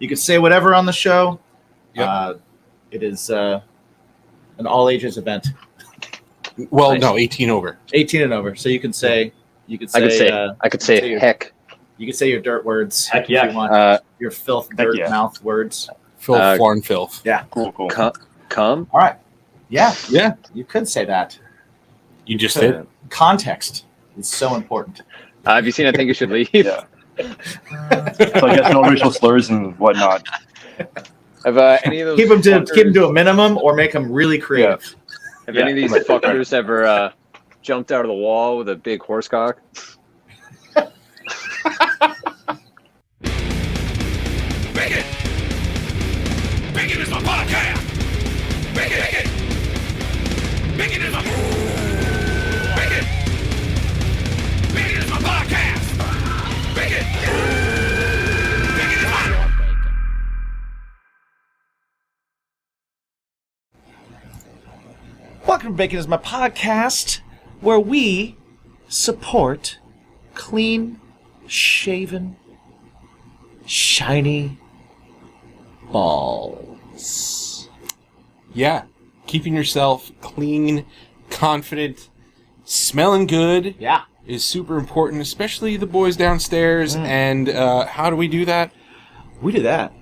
You can say whatever on the show. Yep. It is an all ages event. Well, no, 18 over. 18 and over. So you can say. You could say. I could say heck. You can say your dirt words. Heck yeah. If you want your filth, dirt, yeah. mouth words. Filth, foreign filth. Yeah. Cool. Come. All right. Yeah. Yeah. You could say that. You just did. Context is so important. Have you seen I Think You Should Leave? Yeah. So I guess no racial slurs and whatnot. Have any of those keep them to a minimum or make them really creative. Have any of these fuckers ever jumped out of the wall with a big horse cock? Bacon is my podcast. Bacon is my bacon. Bacon is my podcast. Bacon is my. Welcome to Bacon is My Podcast, where we support clean, shaven, shiny balls. Yeah. Keeping yourself clean, confident, smelling good is super important, especially the boys downstairs. And how do we do that? We do that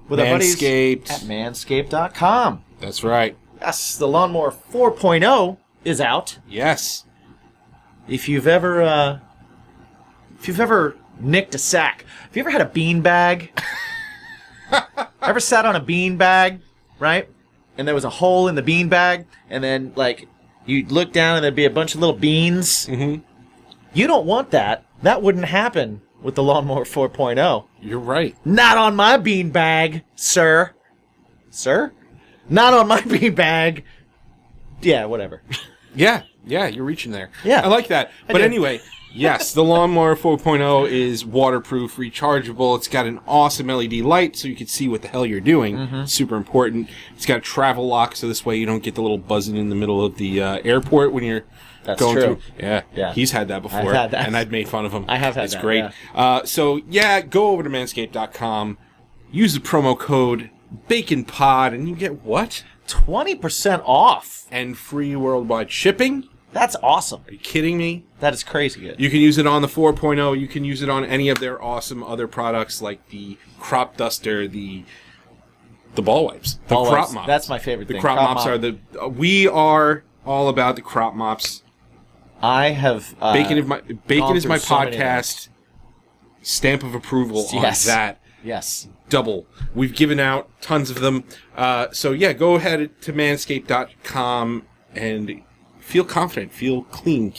with our buddies Manscaped. at manscaped.com. That's right. Yes, the Lawnmower 4.0 is out. Yes. If you've ever nicked a sack, if you ever had a bean bag, ever sat on a bean bag, right? And there was a hole in the bean bag, and then like you'd look down and there'd be a bunch of little beans. Mm-hmm. You don't want that. That wouldn't happen with the Lawnmower 4.0. You're right. Not on my bean bag, sir. Sir? Not on my bean bag. Yeah, whatever. Yeah, you're reaching there. Yeah. I like that. But anyway, yes, the Lawnmower 4.0 is waterproof, rechargeable. It's got an awesome LED light so you can see what the hell you're doing. Super important. It's got a travel lock so this way you don't get the little buzzing in the middle of the airport when you're going true. through. Yeah. He's had that before. I've had that. And I've made fun of him. I have had it's that, great. So, go over to manscaped.com. Use the promo code BACONPOD and you get what? 20% off. And free worldwide shipping. That's awesome. Are you kidding me? That is crazy good. You can use it on the 4.0. You can use it on any of their awesome other products like the crop duster, the ball wipes, the Ball crop wipes. mops. That's my favorite thing. The crop mops are we are all about the crop mops. I have Bacon is my through so many podcast. Stamp of approval on that. Yes. Double. We've given out tons of them. Go ahead to manscaped.com and feel confident, feel clean,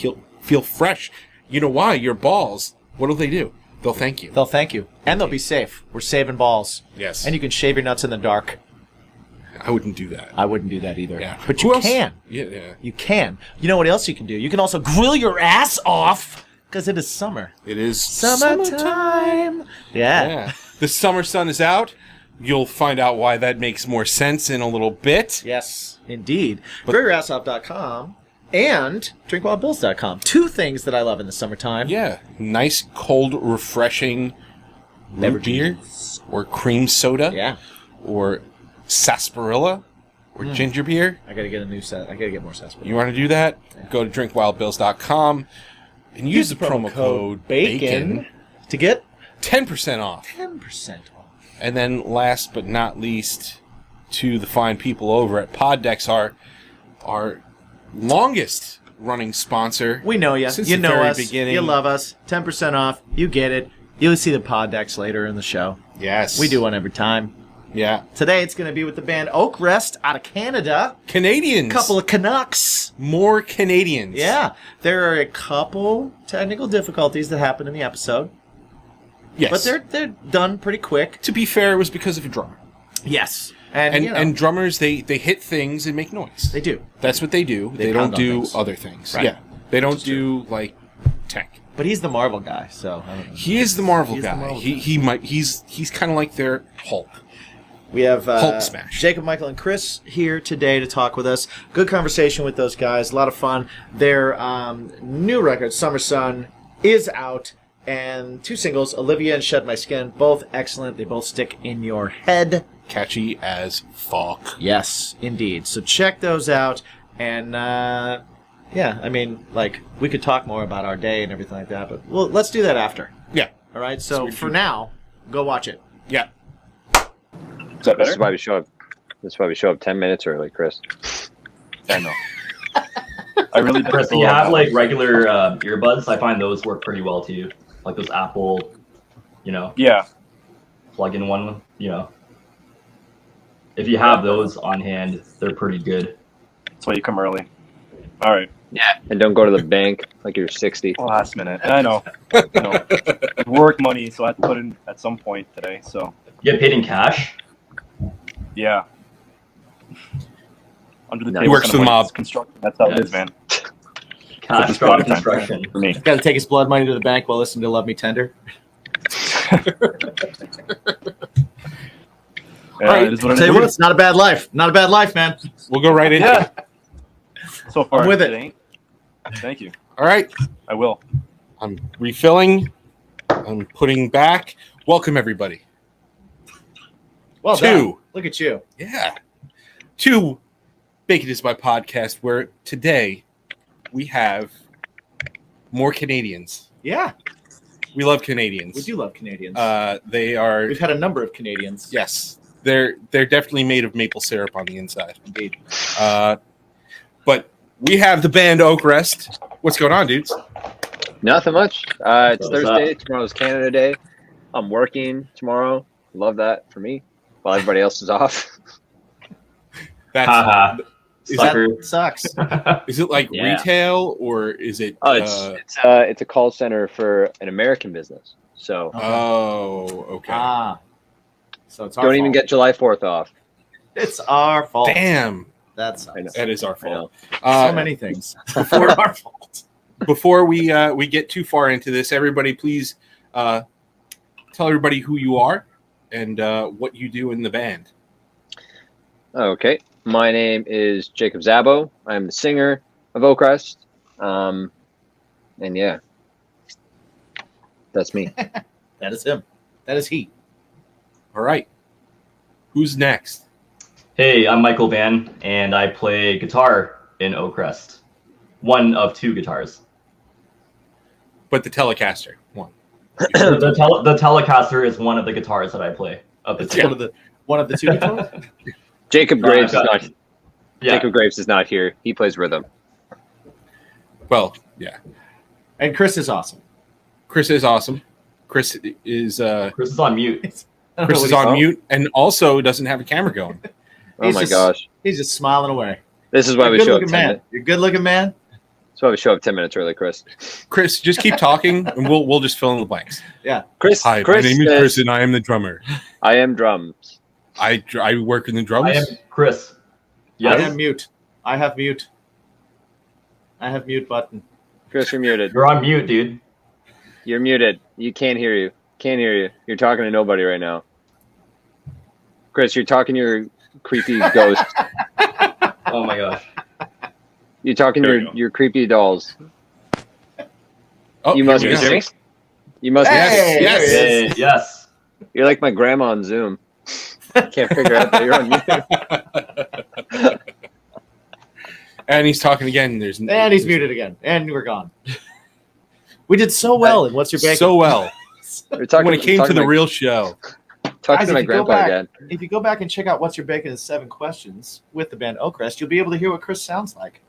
feel fresh. You know why? Your balls, what do? They'll thank you. They'll thank you. And they'll be safe. We're saving balls. Yes. And you can shave your nuts in the dark. I wouldn't do that. I wouldn't do that either. Yeah. But Who you else? can. Yeah. You can. You know what else you can do? You can also grill your ass off because it is summer. It is Summertime. Yeah. The summer sun is out. You'll find out why that makes more sense in a little bit. Yes, indeed. GrillYourAssOff.com and DrinkWildBills.com. Two things that I love in the summertime. Yeah. Nice, cold, refreshing root beer or cream soda. Yeah. Or sarsaparilla or ginger beer. I gotta get a new set. I gotta get more sarsaparilla. You want to do that? Yeah. Go to drinkwildbills.com and use the promo code BACON to get 10% off. 10% off. And then last but not least, to the fine people over at Poddex, our longest running sponsor. We know you. Since You the know very us. beginning. You love us. 10% off. You get it. You'll see the Poddex later in the show. Yes. We do one every time. Yeah. Today it's going to be with the band Oakrest out of Canada. Canadians. Couple of Canucks. More Canadians. Yeah. There are a couple technical difficulties that happen in the episode. Yes. But they're done pretty quick. To be fair, it was because of a drummer. Yes. And drummers, they hit things and make noise. They do. That's what they do. They don't do other things. Right. Yeah. They don't do, like, tech. But he's the Marvel guy, so I don't know. He is the Marvel guy. He's kind of like their Hulk. We have Hulk smash. Jacob, Michael, and Chris here today to talk with us. Good conversation with those guys. A lot of fun. Their new record, Summer Sun, is out. and 2 singles, Olivia and Shed My Skin. Both excellent. They both stick in your head. Catchy as fuck. Yes, indeed. So check those out. And, yeah, I mean, like, we could talk more about our day and everything like that, but let's do that after. Yeah. All right? So for now, go watch it. Yeah. Is that This is better? why we show up. This is why we show up 10 minutes early, Chris. I know. I really did Chris, do feel you have that. like regular earbuds? I find those work pretty well too. Like those Apple, Yeah. plug-in one. If you have those on hand, they're pretty good. That's why you come early. All right. And don't go to the bank like you're 60. Last minute. I know. Work money, so I had to put in at some point today. So You get paid in cash. yeah. Under the Nice. table, He works for the kind of mob. Construction. That's how it Yes. is, man. Cash It's from product time construction. for me. Got to take his blood money to the bank while listening to Love Me Tender. Yeah, it is what it Tell you what, is. it's not a bad life. Not a bad life, man. We'll go right into it. So far, I'm with it. ain't. Thank you. All right. I will. I'm refilling. I'm putting back. Welcome, everybody. Well 2. done. Look at you. Yeah. 2 Bacon is My Podcast, where today we have more Canadians. Yeah, We love Canadians. we do love Canadians. They are, We've had a number of Canadians. yes, they're definitely made of maple syrup on the inside. Indeed. But we have the band Oakrest. What's going on, dudes? Nothing much. It's What's Thursday. Tomorrow's Canada Day. I'm working tomorrow. Love that for me. While everybody else is off. That's Haha. Is Sucker. That sucks. is it like Yeah. retail or is it? Oh, it's a call center for an American business. So Okay. So it's our don't even fault. get July 4th off. It's our fault. Damn, That sucks. I know. that is our I know. fault. So many things. Before our fault. Before we get too far into this, everybody, please tell everybody who you are and what you do in the band. Okay. My name is Jacob Zabo. I'm the singer of Oakrest. And yeah. That's me. That is him. That is he. All right, who's next? Hey, I'm Michael Van, and I play guitar in Oakrest. One of 2 guitars. But the Telecaster one. The Telecaster is one of the guitars that I play. Of the It's 2. one of the 2 guitars. Jacob No, Graves is I've got- not Yeah. Jacob Graves is not here. He plays rhythm. Well, yeah, And Chris is awesome. Chris is awesome. Chris is Chris is on mute. I don't Chris know is what on he's- mute and also doesn't have a camera going. Oh He's my just- gosh. He's just smiling away. This is why You're we a show up good-looking 10 man. minutes. You're a good-looking man. That's why we show up 10 minutes early, Chris. Chris, just keep talking and we'll just fill in the blanks. Chris, Hi, Chris my name is says, Chris and I am the drummer. I am drums. I work in the drums. I am Chris. I Yes. am mute. I have mute. I have mute button. Chris, you're muted. You're on mute, dude. You're muted. You can't hear you. Can't hear you. You're talking to nobody right now. Chris, you're talking to your creepy ghost. Oh my gosh. You're talking There to we your, go. your creepy dolls. Oh, You here must we be go. sick. You must Hey! be Yes, There he yes. is. Hey, yes. You're like my grandma on Zoom. Can't figure out that you're on mute. And he's talking again. And he's muted again. And we're gone. We did so well in What's Your Bacon? so well. We're talking, When it came to talking the my, real show. talking Guys, to my if you go grandpa back- again. If you go back and check out What's Your Bacon is 7 questions with the band Oakrest, you'll be able to hear what Chris sounds like.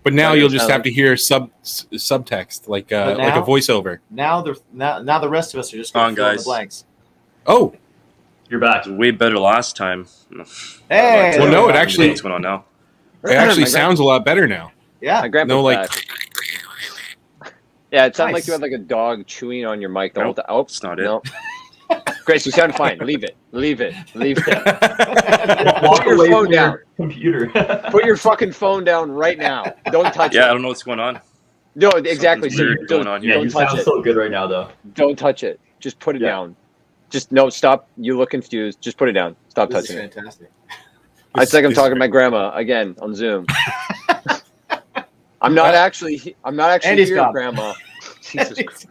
But now Sorry, you'll just Tyler. have to hear subtext, like But like a now- voiceover. Now the rest of us are just Come going on, to fill in the guys. blanks. Oh, You're back. It was way better last time. Hey! Well, no, it there we go. actually- What's going on now? it actually My sounds a lot better now. Yeah. My grandpa's No, like back. Yeah, it sounded like Nice. you had like a dog chewing on your mic the whole Nope, time. Oh, that's not it. no. Grace, you sound fine. Leave it. Leave it. Leave it. Walk your away phone from down. your computer. Put your fucking phone down right now. Don't touch Yeah, I it. don't know what's going on. No, exactly. Something's So weird don't, going on Yeah, here. you don't touch sound it. so good right now, though. Don't touch it. Just put it Yeah. down. Just no, stop. You look confused. Just put it down. Stop This is touching it. fantastic. It's like I'm This- talking to my grandma again on Zoom. I'm not actually And he's here, gone. Grandma. Jesus Christ.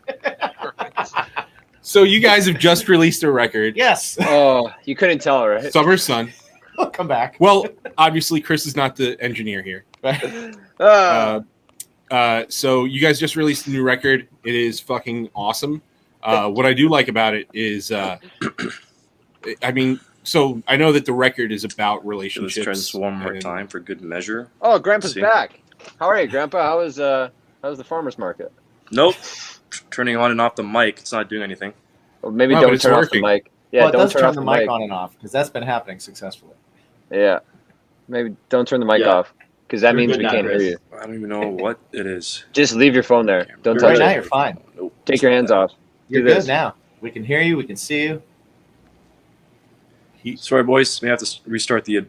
So you guys have just released a record, Yes. Oh, you couldn't tell, right? Summer Sun. I'll come back. Well, obviously Chris is not the engineer here. Ah. So you guys just released a new record. It is fucking awesome. What I do like about it is, I mean, so I know that the record is about Let's relationships. try this one more and- time for good measure. Oh, Grandpa's See? back. How are you, Grandpa? How's the farmer's market? Nope. Turning on and off the mic. It's not doing anything. Or maybe No, but don't it's turn off working. the mic. Yeah, Well, it don't does turn turn off the mic on and off because that's been happening successfully. Yeah, maybe don't turn the mic Yeah. off because that You're means good we now, can't Chris. hear you. I don't even know what it is. Just leave your phone there. Don't Right touch now, it. you're fine. Nope. Take your hands off. You're Do good this. now. We can hear you. We can see you. Sorry, boys. We have to restart the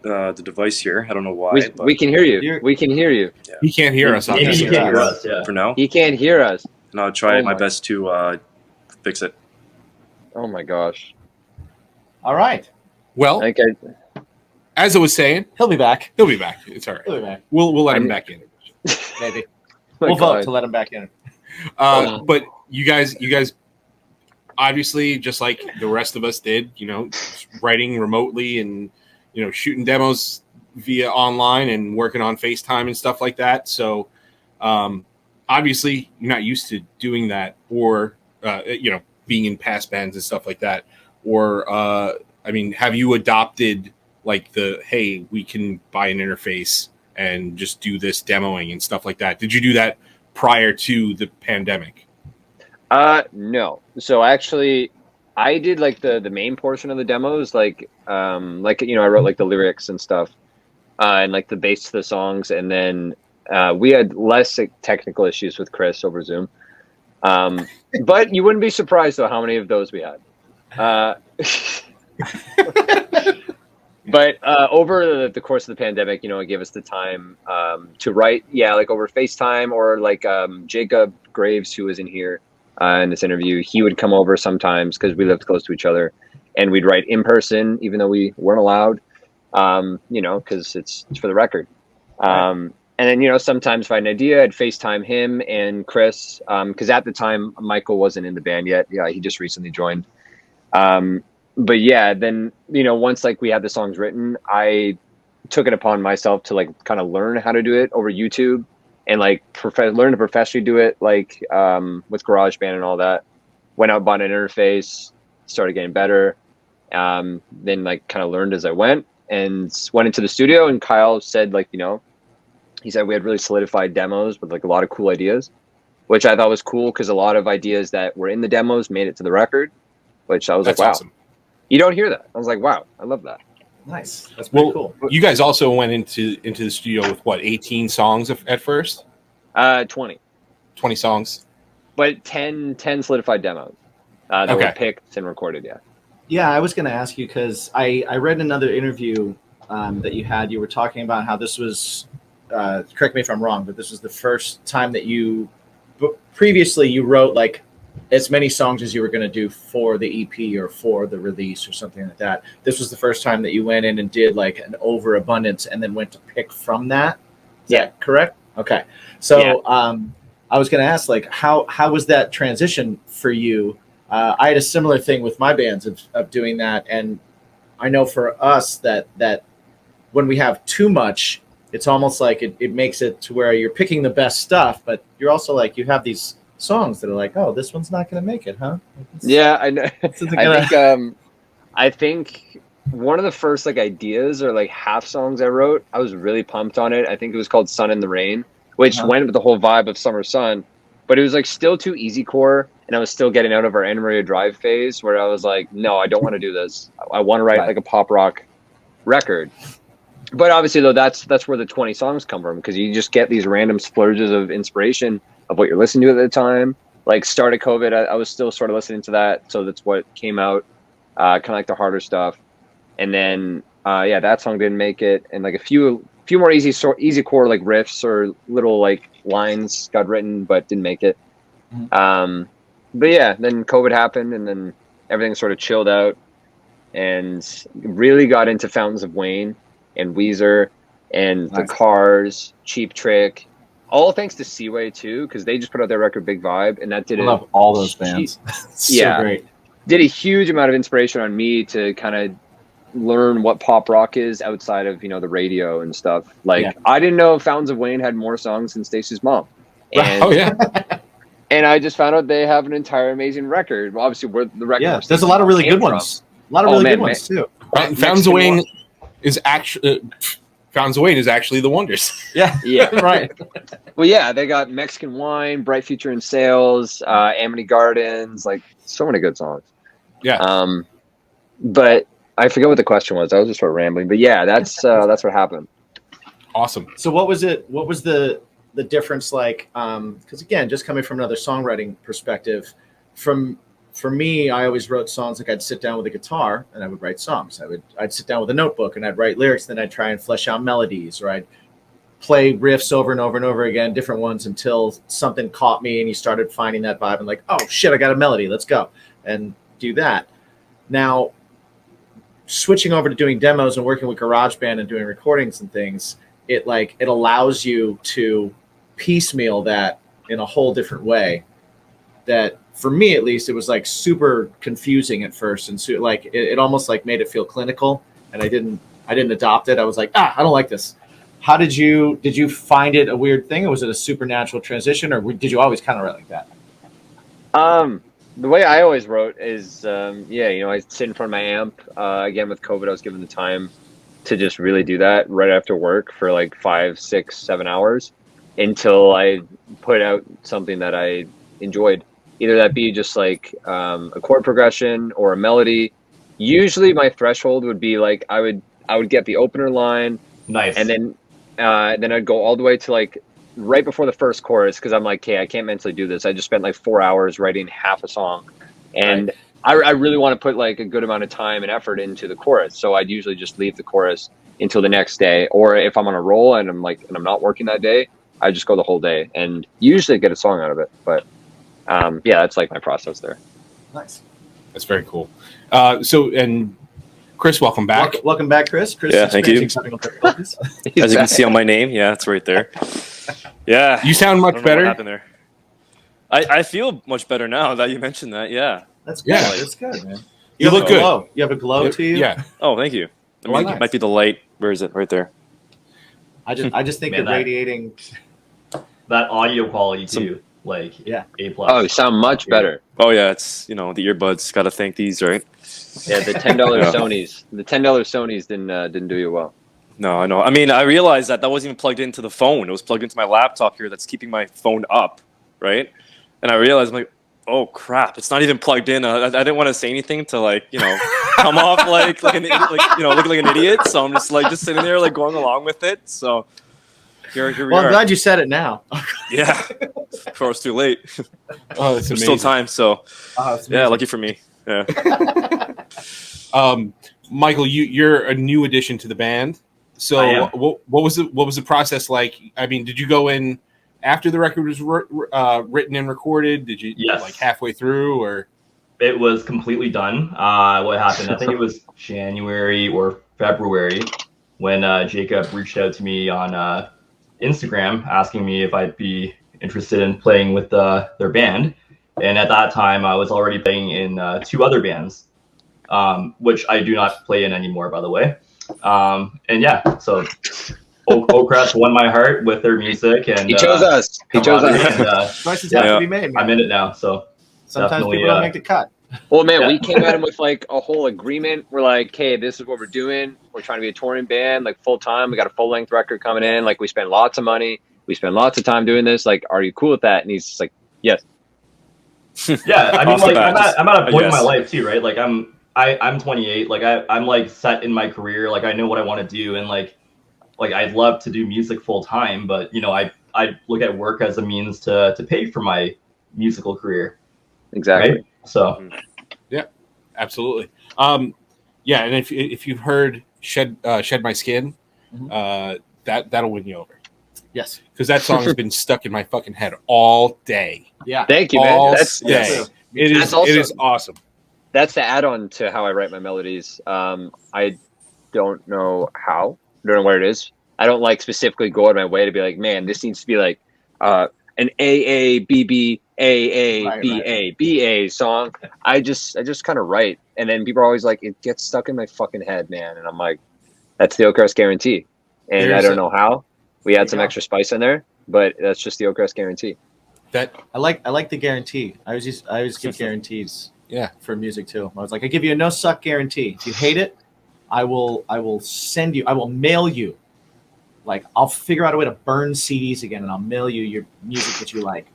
device here. I don't know why. but We can hear you. You're- We can hear you. He can't hear us. Maybe obviously. you can hear us. Yeah. for now, He can't hear us. and I'll try Oh my my- best to fix it. Oh my gosh. All right. Well, Okay. as I was saying, He'll be back. he'll be back. It's all right. He'll be back. We'll let him I'm- back in. Maybe. My We'll vote God. to let him back in. But you guys, obviously, just like the rest of us did, writing remotely and shooting demos via online and working on FaceTime and stuff like that. So, obviously, you're not used to doing that, or being in past bands and stuff like that. Or, I mean, have you adopted like hey, we can buy an interface and just do this demoing and stuff like that? Did you do that prior to the pandemic? No. So actually, I did like the main portion of the demos, like I wrote like the lyrics and stuff, and like the bass to the songs, and then we had less like, technical issues with Chris over Zoom. But you wouldn't be surprised though how many of those we had. But over the course of the pandemic, it gave us the time to write, like over FaceTime, or like Jacob Graves, who was in here in this interview, he would come over sometimes because we lived close to each other, and we'd write in person, even though we weren't allowed, because it's for the record. And then, sometimes if I had an idea, I'd FaceTime him and Chris, because at the time, Michael wasn't in the band yet. Yeah, he just recently joined. But yeah, then, once like we had the songs written, I took it upon myself to like kind of learn how to do it over YouTube and like learn to professionally do it, like with GarageBand and all that. Went out, bought an interface, started getting better. Then like kind of learned as I went and went into the studio, and Kyle said like, he said we had really solidified demos with like a lot of cool ideas, which I thought was cool because a lot of ideas that were in the demos made it to the record, which I was That's like, wow. awesome. You don't hear that. I was like, wow, I love that. Nice. That's pretty Well, cool. you guys also went into the studio with what, 18 songs at first? 20, 20 songs. but 10 solidified demos that were Okay. picked and recorded. Yeah. Yeah, I was going to ask you because I read another interview that you had. You were talking about how this was, correct me if I'm wrong, but this was the first time that previously you wrote like as many songs as you were going to do for the EP or for the release or something like that. This was the first time that you went in and did like an overabundance and then went to pick from that. Is that correct? Okay. So I was going to ask, like, how was that transition for you? I had a similar thing with my bands of doing that. And I know for us that when we have too much, it's almost like it makes it to where you're picking the best stuff, but you're also like, you have these songs that are like, oh, this one's not going to make it, huh? Yeah, I know. This isn't gonna- I think one of the first like ideas or like half songs I wrote, I was really pumped on it. I think it was called Sun in the Rain, which went with the whole vibe of Summer Sun, but it was like still too easy core, and I was still getting out of our Anna Maria Drive phase where I was like, no, I don't want to do this. I want to write like a pop rock record. But obviously though, that's where the 20 songs come from, because you just get these random splurges of inspiration of what you're listening to at the time. Like start of COVID, I was still sort of listening to that, so that's what came out, kind of like the harder stuff. And then that song didn't make it, and like a few more easy core like riffs or little like lines got written but didn't make it. But yeah, then COVID happened, and then everything sort of chilled out, and really got into Fountains of Wayne and Weezer and the Cars, Cheap Trick, and then like Summer Sun. And then all thanks to Seaway too, because they just put out their record Big Vibe, and that did I love all those bands. So Yeah. great. did a huge amount of inspiration on me to kind of learn what pop rock is outside of the radio and stuff. Like Yeah. I didn't know Fountains of Wayne had more songs than Stacey's Mom, and Oh yeah. and I just found out they have an entire amazing record. Well, obviously, we're the record. Yeah, where there's a Stacey's lot of Mom really came good from. ones. A lot of Oh, really man, good ones too. Fountains of Wayne is actually the Wonders. Yeah. Yeah. Right. Well, yeah, they got Mexican Wine, Bright Future in Sales, Amity Gardens, like so many good songs. Yeah. But I forget what the question was. I was just sort of rambling. But yeah, that's what happened. Awesome. So what was it? What was the difference like? Because again, just coming from another songwriting perspective, for me, I always wrote songs like I'd sit down with a guitar and I would write songs. I'd sit down with a notebook and I'd write lyrics. Then I'd try and flesh out melodies, or I'd play riffs over and over and over again, different ones, until something caught me and you started finding that vibe and like, oh shit, I got a melody. Let's go and do that. Now, switching over to doing demos and working with GarageBand and doing recordings and things, it allows you to piecemeal that in a whole different way. That for me, at least, it was like super confusing at first, and so like it almost like made it feel clinical, and I didn't adopt it. I was like, I don't like this. How did you find it a weird thing, or was it a supernatural transition, or did you always kind of write like that? The way I always wrote is, I sit in front of my amp. Again, with COVID, I was given the time to just really do that right after work for like 5, 6, 7 hours until I put out something that I enjoyed. Either that be just like a chord progression or a melody. Usually my threshold would be like I would get the opener line, Nice. and then I'd go all the way to like right before the first chorus, because I'm like, okay, I can't mentally do this. I just spent like 4 hours writing half a song, and I really want to put like a good amount of time and effort into the chorus. So I'd usually just leave the chorus until the next day, or if I'm on a roll and I'm not working that day, I just go the whole day and usually get a song out of it. But that's like my process there. Nice. That's very cool. And Chris, welcome back. Welcome back, Chris. Chris, Yeah, thank you. technical difficulties. As you can see on my name, yeah, it's right there. Yeah. You sound I much don't know what better. happened there. I feel much better now that you mentioned that. Yeah. That's good. Yeah. That's good, man. You look have a good. glow. You have a glow to you. Yeah. Oh, thank you. I mean, Nice. it might be the light. Where is it? Right there. I just think Man, you're radiating. That audio quality too, Yeah. A plus. Oh, you sound much better. Oh yeah, it's the earbuds. Got to thank these, right? Yeah, the $10 Yeah. Sonys. The $10 Sonys didn't do you well. No, I know. I mean, I realized that wasn't even plugged into the phone. It was plugged into my laptop here. That's keeping my phone up, right? And I realized, I'm like, oh crap, it's not even plugged in. I didn't want to say anything to come off like an looking like an idiot. So I'm just sitting there going along with it. So here we Well, I'm are. glad you said it now. Yeah, before it's too late. Oh, that's There's amazing. still time. So It's yeah, amazing. lucky for me. Yeah. Michael, you're a new addition to the band. So I am. what was the process like? I mean, did you go in after the record was written and recorded? Did you Yes. halfway through, or? It was completely done. What happened? I think it was January or February when Jacob reached out to me on Instagram asking me if I'd be interested in playing with their band. And at that time, I was already playing in 2 other bands, which I do not play in anymore, by the way. So Oakrest won my heart with their music, and He chose us. He chose us. and, Choices have to Yeah. be made, man. I'm in it now. So Sometimes definitely, people don't make the cut. Well, man, Yeah. we came at him with like a whole agreement. We're like, hey, this is what we're doing. We're trying to be a touring band, like full time. We got a full length record coming in. Like, we spend lots of money. We spend lots of time doing this. Like, are you cool with that? And he's just like, yes. yeah, I mean, Off the bat, I'm at a point in my yes. life too, right? Like I'm 28. Like I'm like set in my career. Like I know what I want to do, and like I'd love to do music full time, but I look at work as a means to pay for my musical career, Exactly. right? So Absolutely. And if you've heard Shed My Skin, Mhm. that'll win you over, Yes. because that song has been stuck in my fucking head all day. Yeah. Thank you, man. All That's day. It That's is also- it is awesome. that's the add-on to how I write my melodies. I don't know how. I don't know where it is. I don't specifically go out of my way to be like, man, this needs to be like an AABBAABABA song. I just kind of write, and then people are always like, it gets stuck in my fucking head, man. And I'm like, that's the Oakrest guarantee. And I don't know how. We add some extra spice in there, but that's just the Oakrest guarantee. That I like the guarantee. I always give guarantees. Yeah. For music too. I was like, I give you a no suck guarantee. If you hate it, I will mail you. Like, I'll figure out a way to burn CDs again, and I'll mail you your music that you like.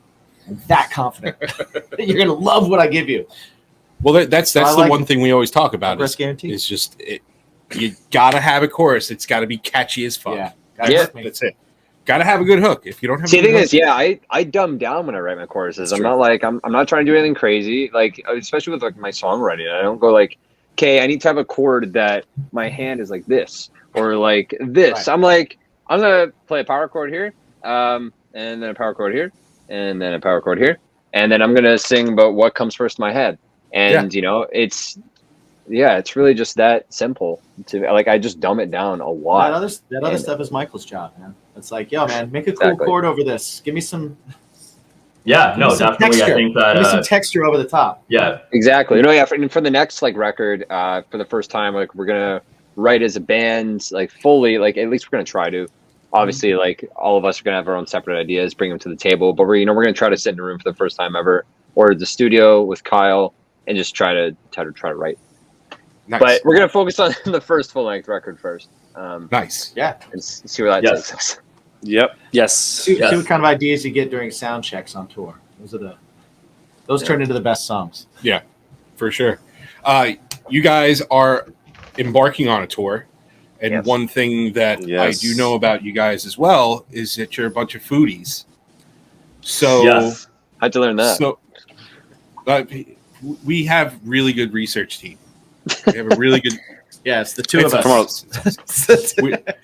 I'm that confident that you're gonna love what I give you. Well, that's the like one thing we always talk about Oakrest guarantee. is just it. You gotta have a chorus. It's gotta be catchy as fuck. Yeah. That's it. Gotta have a good hook. If you don't have, See, the thing is, I dumb down when I write my choruses. I'm not like I'm not trying to do anything crazy. Like, especially with like my songwriting, I don't go like, okay, I need to have a chord that my hand is like this or like this. Right. I'm like, I'm gonna play a power chord here, and then a power chord here, and then a power chord here, and then I'm gonna sing about what comes first in my head. And you know, it's really just that simple. I just dumb it down a lot. That other stuff is Michael's job, man. It's like, yo, man, make a cool chord over this. Give me some. Yeah, no, definitely. Texture. I think that Give me some texture over the top. Yeah, exactly. You know, yeah. For the next like record, for the first time, like we're gonna write as a band, like fully. Like at least we're gonna try to. Obviously, like all of us are gonna have our own separate ideas, bring them to the table. But we're gonna try to sit in a room for the first time ever, or the studio with Kyle, and just try to write. Nice. But we're gonna focus on the first full length record first. Nice. Yeah. And see where that takes us. Yep. Yes. See what kind of ideas you get during sound checks on tour. Those turn into the best songs. Yeah, for sure. You guys are embarking on a tour, and one thing that I do know about you guys as well is that you're a bunch of foodies. So how'd you learn that? So we have really good research team. We have a really good. Yeah, it's the two of us.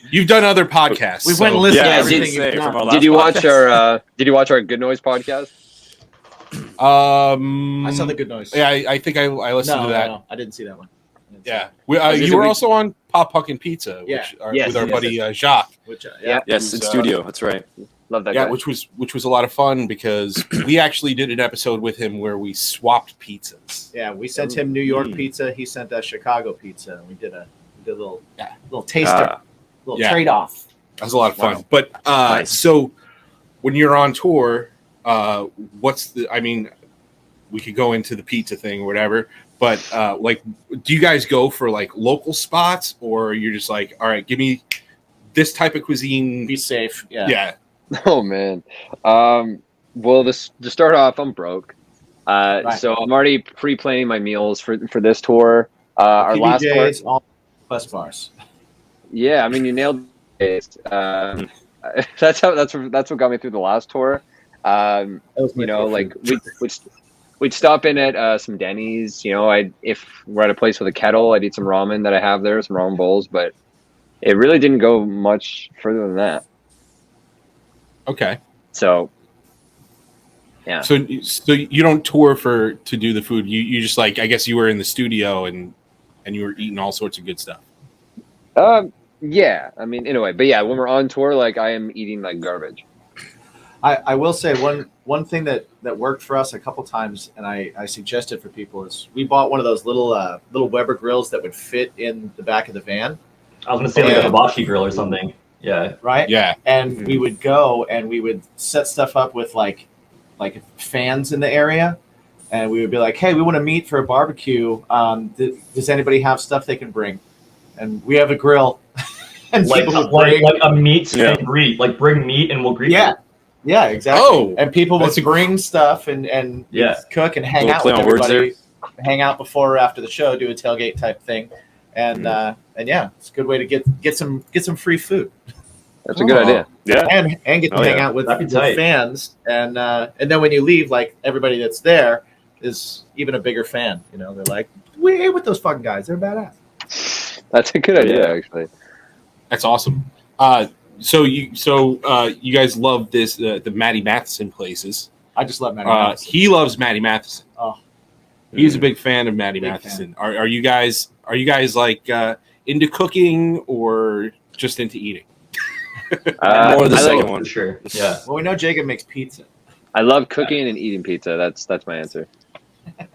You've done other podcasts. We went and listened to everything did, you've done. Did you watch our Did you watch our Good Noise podcast? I saw the Good Noise. Yeah, I think I listened to that. No, I didn't see that one. Yeah, you were also on Pop Puckin' Pizza, with our buddy Jacques. Yes, in studio. That's right. Love that guy. which was a lot of fun because we actually did an episode with him where we swapped pizzas. Yeah, we sent him New York pizza. He sent us Chicago pizza. And we did a little taster, trade off. That was a lot of fun. But so when you're on tour, we could go into the pizza thing or whatever. But do you guys go for like local spots, or you're just like, all right, give me this type of cuisine? Be safe. Yeah. Oh man. Well, to start off, I'm broke. So I'm already pre-planning my meals for this tour. Our last tour, all bus bars. Yeah, I mean you nailed it. That's what got me through the last tour. We'd stop in at some Denny's. If we're at a place with a kettle, I'd eat some ramen that I have there, some ramen bowls. But it really didn't go much further than that. Okay. So, yeah. So you don't tour to do the food. You just I guess you were in the studio and you were eating all sorts of good stuff. Yeah. I mean, in a way, but yeah, when we're on tour, I am eating like garbage. I will say one thing that worked for us a couple times, and I suggested for people is we bought one of those little Weber grills that would fit in the back of the van. I was gonna say like a hibachi grill or something. Yeah. Right? Yeah. And we would go and we would set stuff up with like fans in the area. And we would be like, hey, we want to meet for a barbecue. Does anybody have stuff they can bring? And we have a grill. And like a meat and greet. Like bring meat and we'll greet you. Yeah, exactly. Oh, and people would bring stuff and cook and hang out with everybody. Hang out before or after the show, do a tailgate type thing. And yeah, it's a good way to get some free food. That's a good idea. Yeah, and get to hang out with fans, and then when you leave, like everybody that's there is even a bigger fan. They're like, we ate with those fucking guys. They're badass. That's a good idea, actually. That's awesome. So you guys love this the Matty Matheson places. I just love Matty Matheson. He loves Matty Matheson. Oh, he's a big fan of Matty Matheson. Are you guys like into cooking or just into eating? More the I second like. one. For sure. Yeah. Well, we know Jacob makes pizza. I love cooking and eating pizza. That's my answer.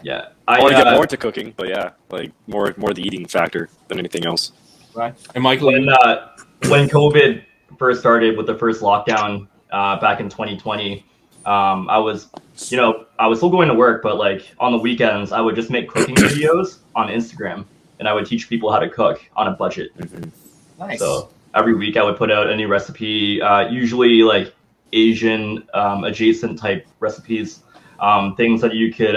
Yeah. I want to get more into cooking, but yeah, like more the eating factor than anything else. Right. And Michael, When COVID first started with the first lockdown back in 2020, I was still going to work, but like on the weekends, I would just make cooking videos on Instagram, and I would teach people how to cook on a budget. Nice. So every week I would put out a new recipe, usually like Asian adjacent type recipes, things that you could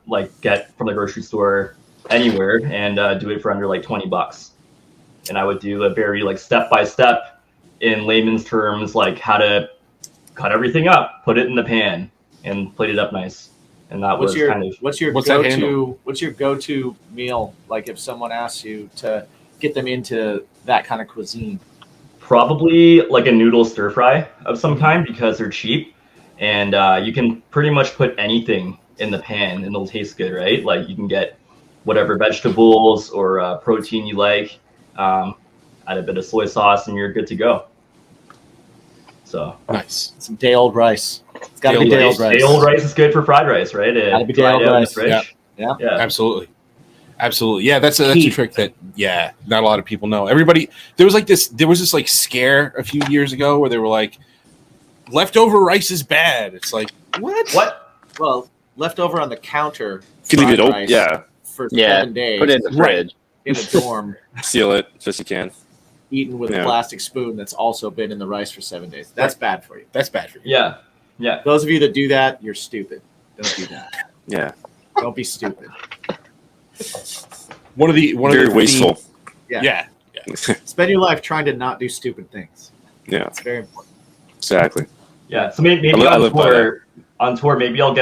like get from the grocery store anywhere, and do it for under like $20. And I would do a very like step by step in layman's terms, like how to cut everything up, put it in the pan, and plate it up nice. And that What's was your kind of what's your What's that go-to handle? what's your go-to meal? Like if someone asks you to get them into that kind of cuisine. probably like a noodle stir fry of some kind because they're cheap, and you can pretty much put anything in the pan and it'll taste good, right? Like you can get whatever vegetables or protein you like, add a bit of soy sauce, and you're good to go. So nice. Some day-old rice. It's got to be Day-old day-old rice. day-old rice is good for fried rice, right? Gotta be Dried day-old out in the rice. fridge. Yeah. Yeah. Absolutely. Yeah, that's a Key. trick that not a lot of people know. There was this like scare a few years ago where they were like, leftover rice is bad. It's like, What? Well, leftover on the counter. If you leave it fried open, rice yeah, For Yeah, 7 days. Put it in the Right. fridge. in a dorm, seal it as best you can. eaten with a Yeah. plastic spoon that's also been in the rice for 7 days. That's bad for you. that's bad for you. Yeah. Yeah. Those of you that do that, you're stupid. Don't do that. Yeah, Don't be stupid. One of the very wasteful. Yeah. Spend your life trying to not do stupid things. Yeah, It's very important. exactly. Yeah. So maybe I on live by tour, maybe I'll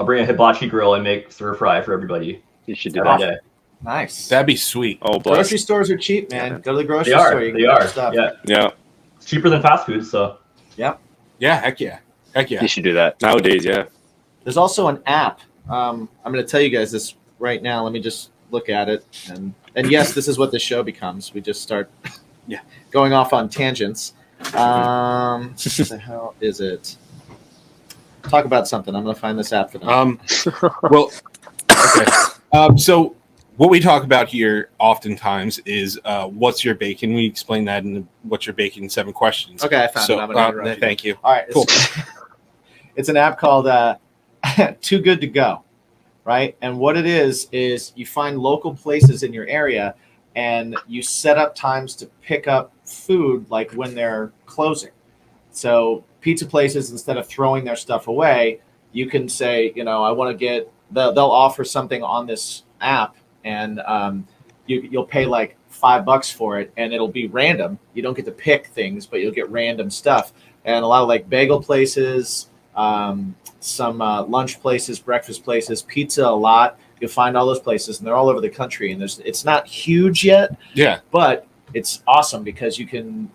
bring a hibachi grill and make stir fry for everybody. You should do Every that. day. Nice. That'd be sweet. Oh, bless. Grocery stores are cheap, man. Yeah. Go to the grocery They are. store. You can They get are. stuff. Yeah. Yeah, It's cheaper than fast food, so Yeah, heck yeah. You should do that. nowadays, yeah. There's also an app. I'm going to tell you guys this right now. Let me just look at it. And yes, this is what the show becomes. We just start going off on tangents. What the hell is it? Talk about something. I'm going to find this app for them. Well, okay. So what we talk about here oftentimes is what's your bacon. We explain that in what's your bacon in 7 questions. Okay, I found it. I'm going to interrupt you. Thank you. All right. Cool. It's an app called Too Good to Go, right? And what it is you find local places in your area and you set up times to pick up food like when they're closing. So pizza places, instead of throwing their stuff away, you can say, I want to get, they'll offer something on this app and you'll pay like $5 for it and it'll be random. You don't get to pick things, but you'll get random stuff. And a lot of like bagel places, some lunch places, breakfast places, pizza a lot. You'll find all those places, and they're all over the country. And it's not huge yet, Yeah. but it's awesome because you can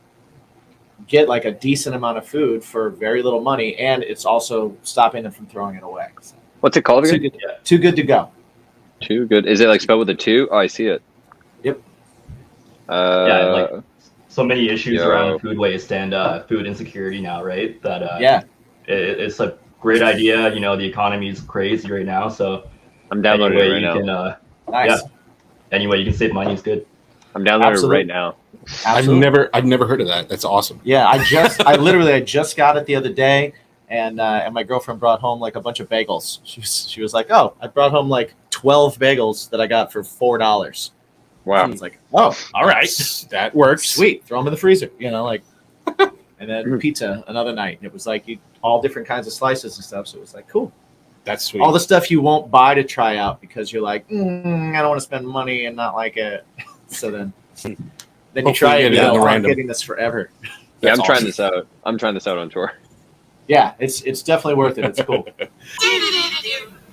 get like a decent amount of food for very little money, and it's also stopping them from throwing it away. So, What's it called too, again? good, too good to go. Too good. Is it like spelled with a 2? Oh, I see it. Yep. Yeah, like so many issues Yo. around food waste and food insecurity now, right? That Yeah. it's a great idea. The economy is crazy right now, so I'm downloading any it way right you now. can, Nice. any way you can save money is good. I'm downloading Absolutely. it right now. Absolutely. I've never heard of that. That's awesome. Yeah, I just got it the other day, and my girlfriend brought home like a bunch of bagels. She was like, "Oh, I brought home like 12 bagels that I got for $4." Wow. I was like, "Oh, all right, That works. sweet. Throw them in the freezer." And then pizza another night, and it was like all different kinds of slices and stuff. So it was like cool. That's sweet. All the stuff you won't buy to try out because you're like, I don't want to spend money and not like it. So then you Hopefully try you it. get it in the I'm random. getting this forever. Yeah, That's I'm trying awesome. this out. I'm trying this out on tour. Yeah, it's definitely worth it. It's cool.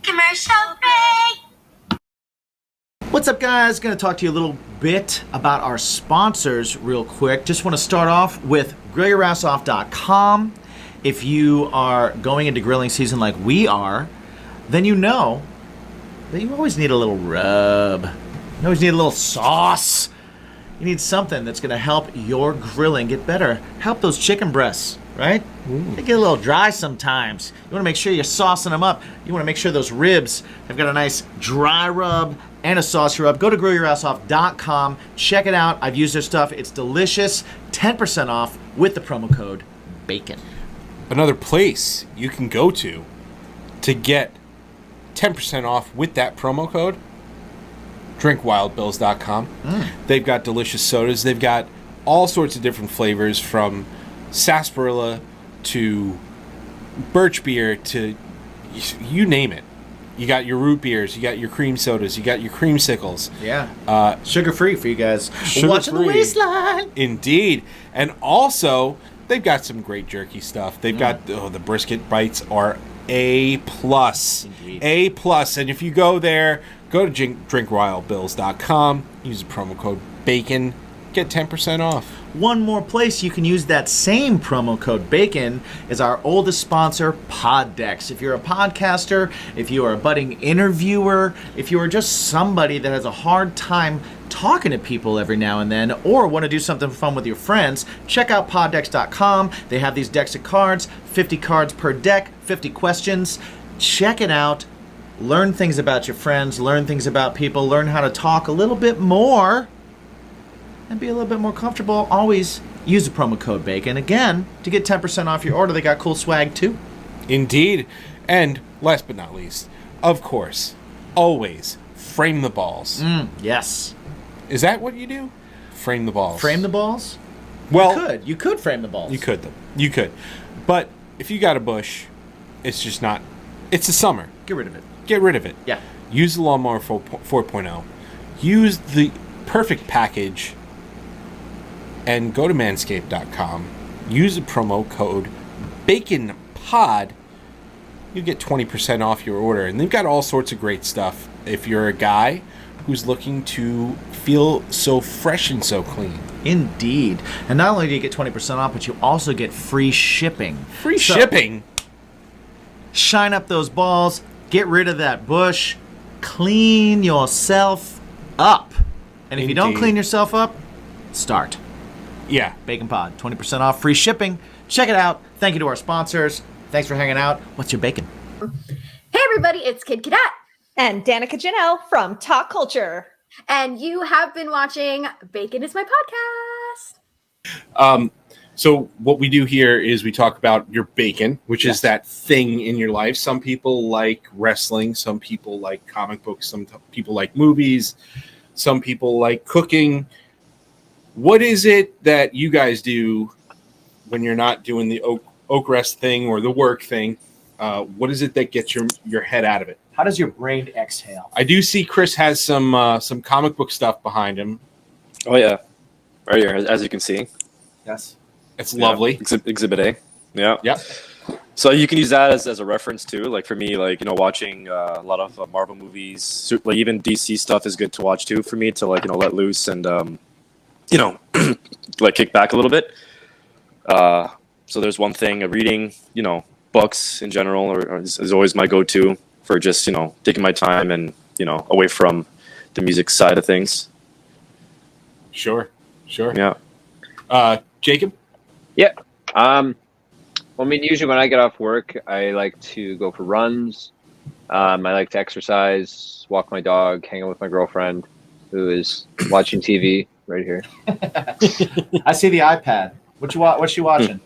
Commercial break. What's up, guys? Going to talk to you a little bit about our sponsors real quick. Just want to start off with grillyourassoff.com. If you are going into grilling season like we are, then you know that you always need a little rub. You always need a little sauce. You need something that's going to help your grilling get better. Help those chicken breasts, right? They get a little dry sometimes. You want to make sure you're saucing them up. You want to make sure those ribs have got a nice dry rub and a saucy rub. Go to grillyourassoff.com. Check it out. I've used their stuff. It's delicious. 10% off with the promo code BACON. Another place you can go to get 10% off with that promo code, drinkwildbills.com. They've got delicious sodas. They've got all sorts of different flavors, from sarsaparilla to birch beer to you name it. You got your root beers, you got your cream sodas, you got your creamsicles. Yeah. Sugar-free for you guys. Watching the Sugar-free. waistline. Indeed. And also, they've got some great jerky stuff. They've got the brisket bites are A+. Indeed. A+. And if you go there, go to drinkwildbills.com, use the promo code BACON, get 10% off. One more place you can use that same promo code BACON is our oldest sponsor, Poddex. If you're a podcaster, if you are a budding interviewer, if you are just somebody that has a hard time talking to people every now and then, or want to do something fun with your friends, check out poddex.com. They have these decks of cards, 50 cards per deck, 50 questions. Check it out. Learn things about your friends, learn things about people, learn how to talk a little bit more and be a little bit more comfortable. Always use the promo code BACON. Again, to get 10% off your order. They got cool swag too. Indeed. And last but not least, of course, always frame the balls. Yes. Is that what you do? Frame the balls. Frame the balls? Well, You could frame the balls. You could, though. You could. But if you got a bush, it's just not. It's the summer. Get rid of it. Get rid of it. Yeah. Use the Lawnmower 4.0. Use the perfect package and go to manscaped.com. Use the promo code BACONPOD. You get 20% off your order. And they've got all sorts of great stuff. If you're a guy who's looking to feel so fresh and so clean. Indeed. And not only do you get 20% off, but you also get free shipping. Free shipping? Shine up those balls. Get rid of that bush. Clean yourself up. And if you don't Indeed. clean yourself up, start. Yeah. Bacon Pod, 20% off, free shipping. Check it out. Thank you to our sponsors. Thanks for hanging out. What's your bacon? Hey everybody, it's Kid Cadet. And Danica Janelle from Talk Culture. And you have been watching Bacon is My Podcast. So what we do here is we talk about your bacon, which is that thing in your life. Some people like wrestling. Some people like comic books. Some people like movies. Some people like cooking. What is it that you guys do when you're not doing the Oakrest thing or the work thing? What is it that gets your head out of it? How does your brain exhale? I do see Chris has some comic book stuff behind him. Oh yeah, right here, as you can see. Yes. It's lovely. Exhibit A. Yeah. Yep. So you can use that as a reference too. Like for me, like watching a lot of Marvel movies, like even DC stuff is good to watch too for me to let loose and like kick back a little bit. So there's one thing, reading, books in general is always my go-to for just taking my time and away from the music side of things. Sure. Yeah. Jacob? Yeah. Well, I mean, usually when I get off work, I like to go for runs. I like to exercise, walk my dog, hang out with my girlfriend, who is watching TV right here. I see the iPad. What's she watching?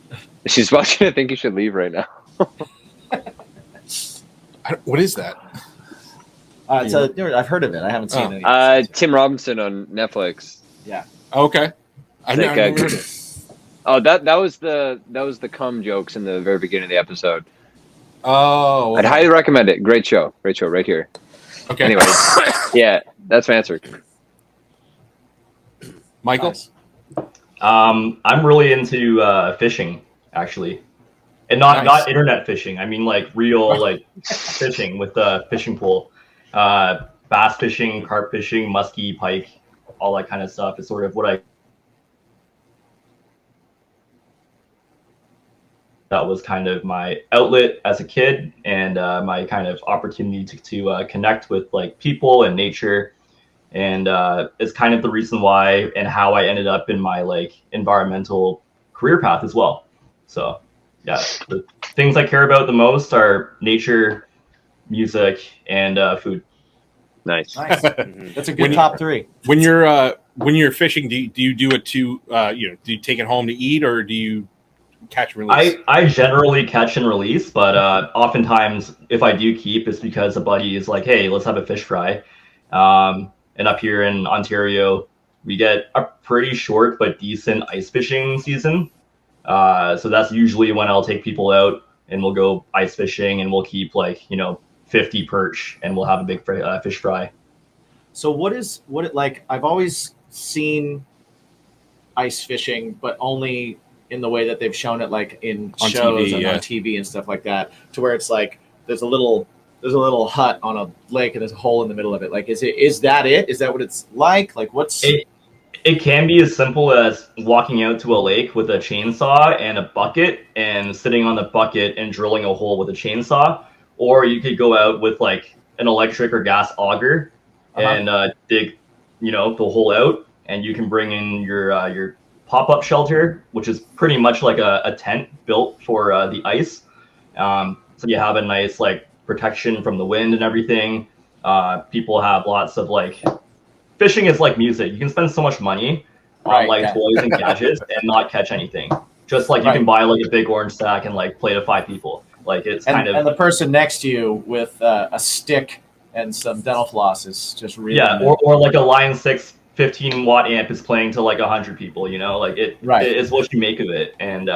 She's watching I Think You Should Leave right now. What is that? I've heard of it. I haven't seen it. Tim Robinson on Netflix. Yeah. Okay. I never heard it. Oh, that was the cum jokes in the very beginning of the episode. Oh. I'd highly recommend it. Great show right here. Okay. Anyway, yeah, that's my answer. Michael? Nice. I'm really into fishing, actually, and not internet fishing. I mean, like real fishing with the fishing pole, bass fishing, carp fishing, muskie, pike, all that kind of stuff is sort of what that was kind of my outlet as a kid and my kind of opportunity to connect with like people and nature and it's kind of the reason why and how I ended up in my like environmental career path as well. So yeah, the things I care about the most are nature, music, and food. Nice. Nice. That's a good When you- top three. When you're fishing, do you do it to do you take it home to eat, or do you catch and release? I generally catch and release, but oftentimes if I do keep, it's because a buddy is like, hey, let's have a fish fry. And up here in Ontario, we get a pretty short but decent ice fishing season. So that's usually when I'll take people out and we'll go ice fishing, and we'll keep 50 perch, and we'll have a big fish fry. So what it like? I've always seen ice fishing, but only in the way that they've shown it, like in On shows TV, and yeah. on TV and stuff like that, to where it's like there's a little hut on a lake and there's a hole in the middle of it. Like, is that it? Is that what it's like? Like, what's It can be as simple as walking out to a lake with a chainsaw and a bucket and sitting on the bucket and drilling a hole with a chainsaw, or you could go out with like an electric or gas auger and dig, the hole out, and you can bring in your pop-up shelter, which is pretty much like a tent built for the ice. So you have a nice like protection from the wind and everything. People have lots of fishing is like music. You can spend so much money on toys and gadgets and not catch anything. Just like you can buy like a big orange sack and like play to 5 people. Like it's and the person next to you with a stick and some dental floss is just really or like a Line 6 15-watt amp is playing to like 100 people. It's what you make of it. And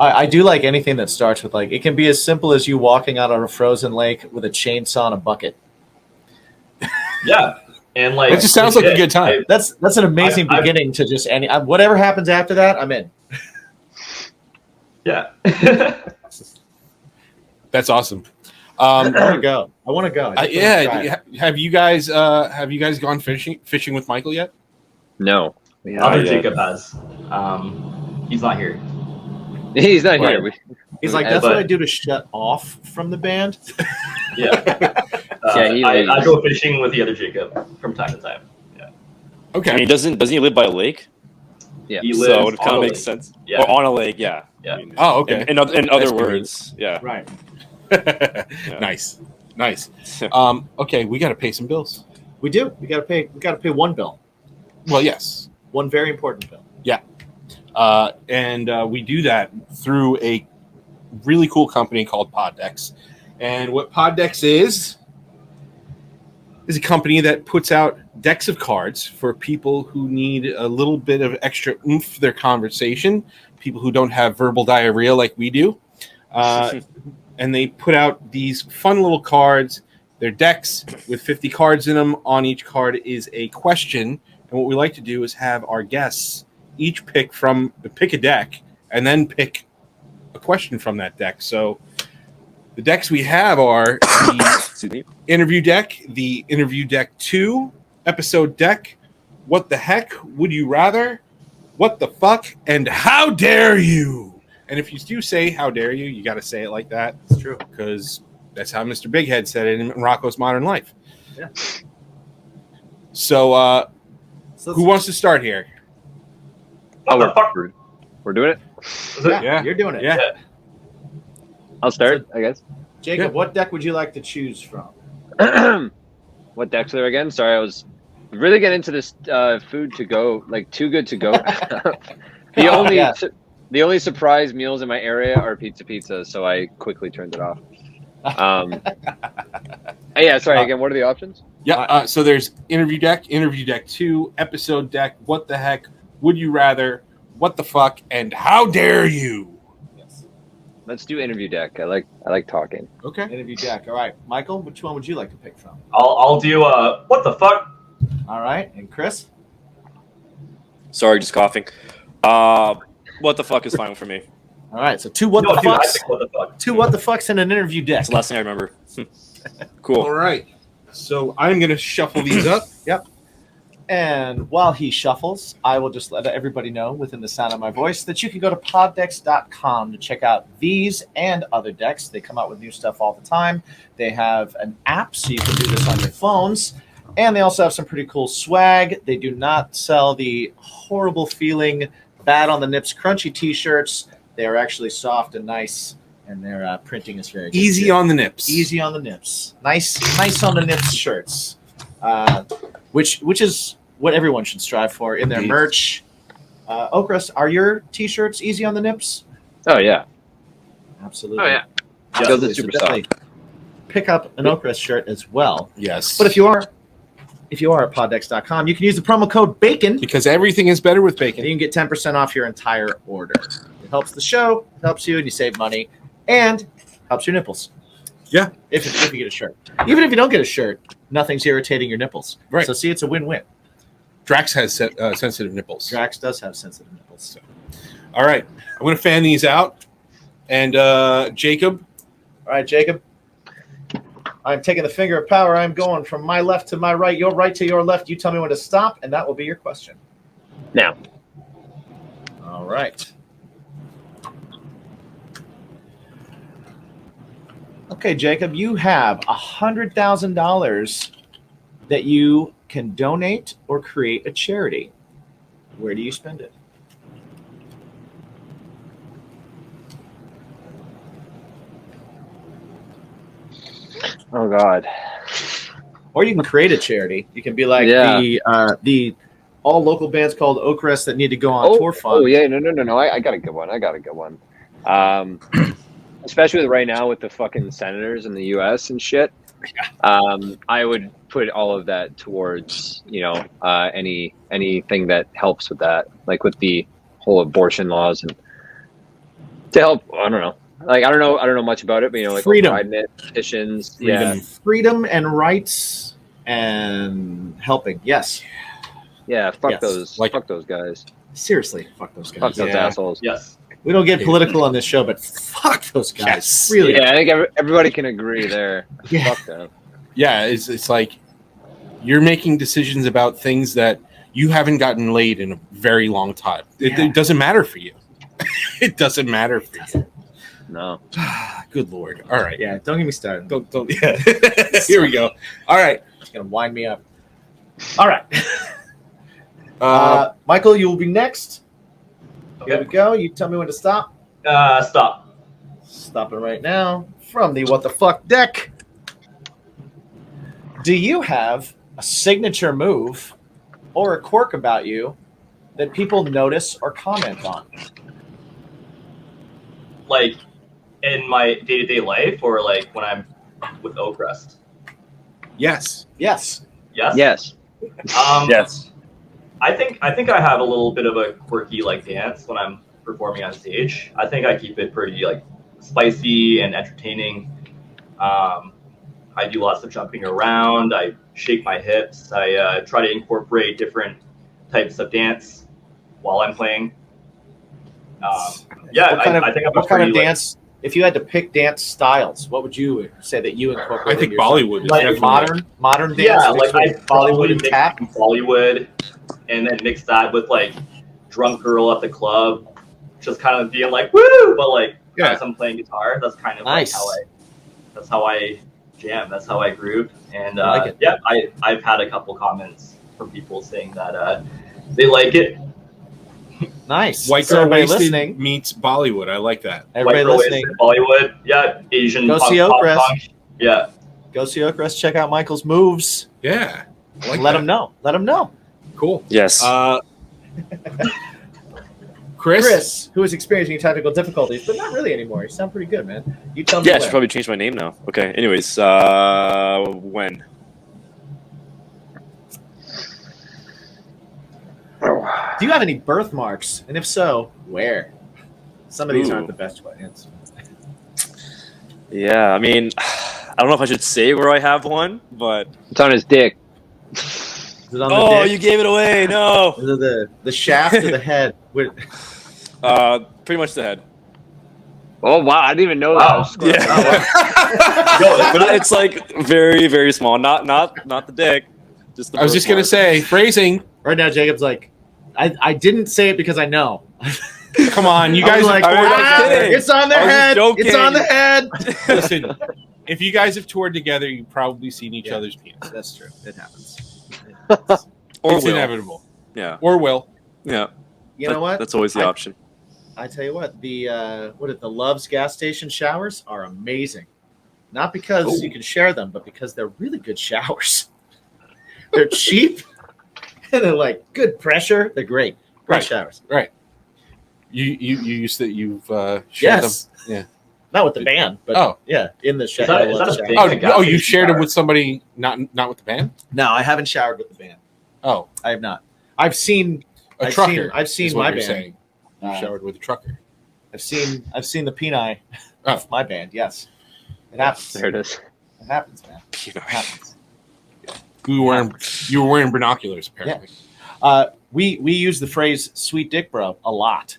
I do like anything that starts with it can be as simple as you walking out on a frozen lake with a chainsaw and a bucket. Yeah, and it just sounds like a good time. That's an amazing beginning to just any whatever happens after that, I'm in. Yeah, that's awesome. I want to go. Have you guys gone fishing with Michael yet? No. Other Jacob has. He's not here. He's not here. He's like, that's what I do to shut off from the band. Yeah. I go fishing with the other Jacob from time to time. Yeah. Okay. I mean, doesn't he live by a lake? Yeah. He lives So it kind on of a makes lake. sense. Yeah. Or on a lake, yeah. Yeah. I mean, Oh, okay. In other words, yeah. Right. Nice. Okay, we got to pay some bills. We do. We got to pay one bill. Well, yes. One very important bill. Yeah. And we do that through a really cool company called Poddex. And what Poddex is a company that puts out decks of cards for people who need a little bit of extra oomph for their conversation, people who don't have verbal diarrhea like we do. And they put out these fun little cards. They're decks with 50 cards in them. On each card is a question. And what we like to do is have our guests each pick a deck and then pick a question from that deck. So the decks we have are the interview deck, the interview deck 2, episode deck, what the heck would you rather, what the fuck, and how dare you. And if you do say how dare you, you got to say it like that. It's true. Because that's how Mr. Big Head said it in Rocco's Modern Life. Yeah. So who wants to start here? Oh, we're doing it? Yeah, you're doing it. Yeah. I'll start, I guess. Jacob, what deck would you like to choose from? What decks are there again? Sorry, I was really getting into this food to go, like Too Good to Go. The only surprise meals in my area are pizza, so I quickly turned it off. Sorry, again, what are the options? Yeah, so there's interview deck 2, episode deck, what the heck, would you rather, what the fuck, and how dare you? Yes. Let's do interview deck. I like talking. Okay. Interview deck. All right. Michael, which one would you like to pick from? I'll do what the fuck? All right. And Chris? Sorry, just coughing. What the fuck is fine for me. All right. So two what the fucks. Two what the fucks and an interview deck. That's the last thing I remember. Cool. All right. So I'm going to shuffle these up. Yep. And while he shuffles, I will just let everybody know within the sound of my voice that you can go to poddex.com to check out these and other decks. They come out with new stuff all the time. They have an app, so you can do this on your phones. And they also have some pretty cool swag. They do not sell the horrible feeling, bad on the nips, crunchy t-shirts. They are actually soft and nice, and their printing is very good. Easy on the nips. Easy on the nips. Nice on the nips shirts. Which is what everyone should strive for in their Indeed. merch. Oakrest, are your t-shirts easy on the nips? Oh yeah. Absolutely. Oh yeah. Absolutely. Those are super definitely pick up an Oakrest shirt as well. Yes. But if you are at poddex.com, you can use the promo code BACON. Because everything is better with And bacon. you can get 10% off your entire order. It helps the show, it helps you, and you save money, and helps your nipples. Yeah. If you get a shirt. Even if you don't get a shirt, nothing's irritating your nipples. Right. So see, it's a win-win. Drax has sensitive nipples. Drax does have sensitive nipples. All right. I'm going to fan these out. And Jacob. All right, Jacob. I'm taking the finger of power. I'm going from my left to my right, your right to your left. You tell me when to stop, and that will be your question. Now. All right. Okay, Jacob, you have $100,000 that you can donate or create a charity. Where do you spend it? Oh God. Or you can create a charity. You can be like the all local bands called Oakrest that need to go on tour fund. Oh yeah, no. I got a good one. Especially with right now with the fucking senators in the U.S. and shit. I would put all of that towards anything that helps with that, like with the whole abortion laws and to help. I don't know. Like I don't know much about it, but like Freedom. Pride petitions, Freedom and rights and helping. Yes. yeah. Fuck Yes. those, Like- fuck those guys, Seriously, fuck those guys. fuck those Yeah. assholes. Yes. We don't get political on this show, but fuck those guys. Yes. Really. Yeah, I think everybody can agree there. Yeah. Fuck them. Yeah, it's like you're making decisions about things that you haven't gotten laid in a very long time. It doesn't matter for you. It doesn't matter for you. No. Good Lord. All right. Yeah, don't get me started. Don't. Yeah. Here we go. All right. It's going to wind me up. All right. Uh, Michael, you will be next. Here we Okay. go. You tell me when to stop. Stop. Stopping right now from the What the Fuck deck. Do you have a signature move or a quirk about you that people notice or comment on? Like in my day-to-day life, or like when I'm with Oakrest. yes. Yes. Yes. Yes. Yes. I think I have a little bit of a quirky like dance when I'm performing on stage. I think I keep it pretty like spicy and entertaining. I do lots of jumping around. I shake my hips. I try to incorporate different types of dance while I'm playing. Yeah, What kind I think I'm a what kind of pretty, like, dance? If you had to pick dance styles, what would you say that you incorporate? I think yourself? Bollywood is like definitely modern dance. yeah, mixed like I with Bollywood and mix tap. Bollywood, and then mix that with like drunk girl at the club, just kind of being like woo, but like as I'm playing guitar, that's kind of Nice. like that's how I jam, that's how I groove, and I like it. yeah, I've had a couple comments from people saying that they like it. Nice. White So girl everybody wasted listening. meets Bollywood. I like that. Everybody White girl listening. wasted, Bollywood, yeah, Asian Go punk, see pop Oakrest. punk, yeah. Go see Oakrest. Check out Michael's moves. Yeah. I like Let that. him know. Let him know. Cool. Yes. Chris. Who is experiencing technical difficulties, but not really anymore. You sound pretty good, man. You tell me. Yeah, I when. should probably change my name now. Okay. Anyways, when? Do you have any birthmarks? And if so, where? Some of these Ooh. aren't the best ones. Yeah, I mean, I don't know if I should say where I have one, but It's on his dick. Is it on the oh, dick? you gave it away. No. Is it the shaft or the head? Pretty much the head. Oh wow, I didn't even know Wow. that. Yeah. But it's like very, very small. Not the dick. Just the I was just gonna birthmark. say phrasing. Right now, Jacob's like, I didn't say it because I know. Come on, you I was guys. like, I was kidding. it's on I their was head. joking. It's on the head. Listen, if you guys have toured together, you've probably seen each Yeah. other's penis. That's true. It happens. Or It's will. inevitable. Yeah. Or will. Yeah. You know what? That's always the I- option. I tell you what, the Love's gas station showers are amazing. Not because you can share them, but because they're really good showers. They're cheap and they're like good pressure. They're great. Great Right. showers. Right. You used that you've shared Yes. them. Yeah. Not with the band, but Oh. yeah, in the shower. that- is that a thing? Oh, Like a gas you station shared it shower. with somebody, not with the band. No, I haven't showered with the band. Oh, I have not. I've seen a I've trucker. I've seen is what my you're band. saying. You Uh, showered with a trucker. I've seen the peni Oh. of my band. Yes, it happens. There it is. It happens, man. It happens. You were wearing binoculars, apparently. We use the phrase "sweet dick, bro" a lot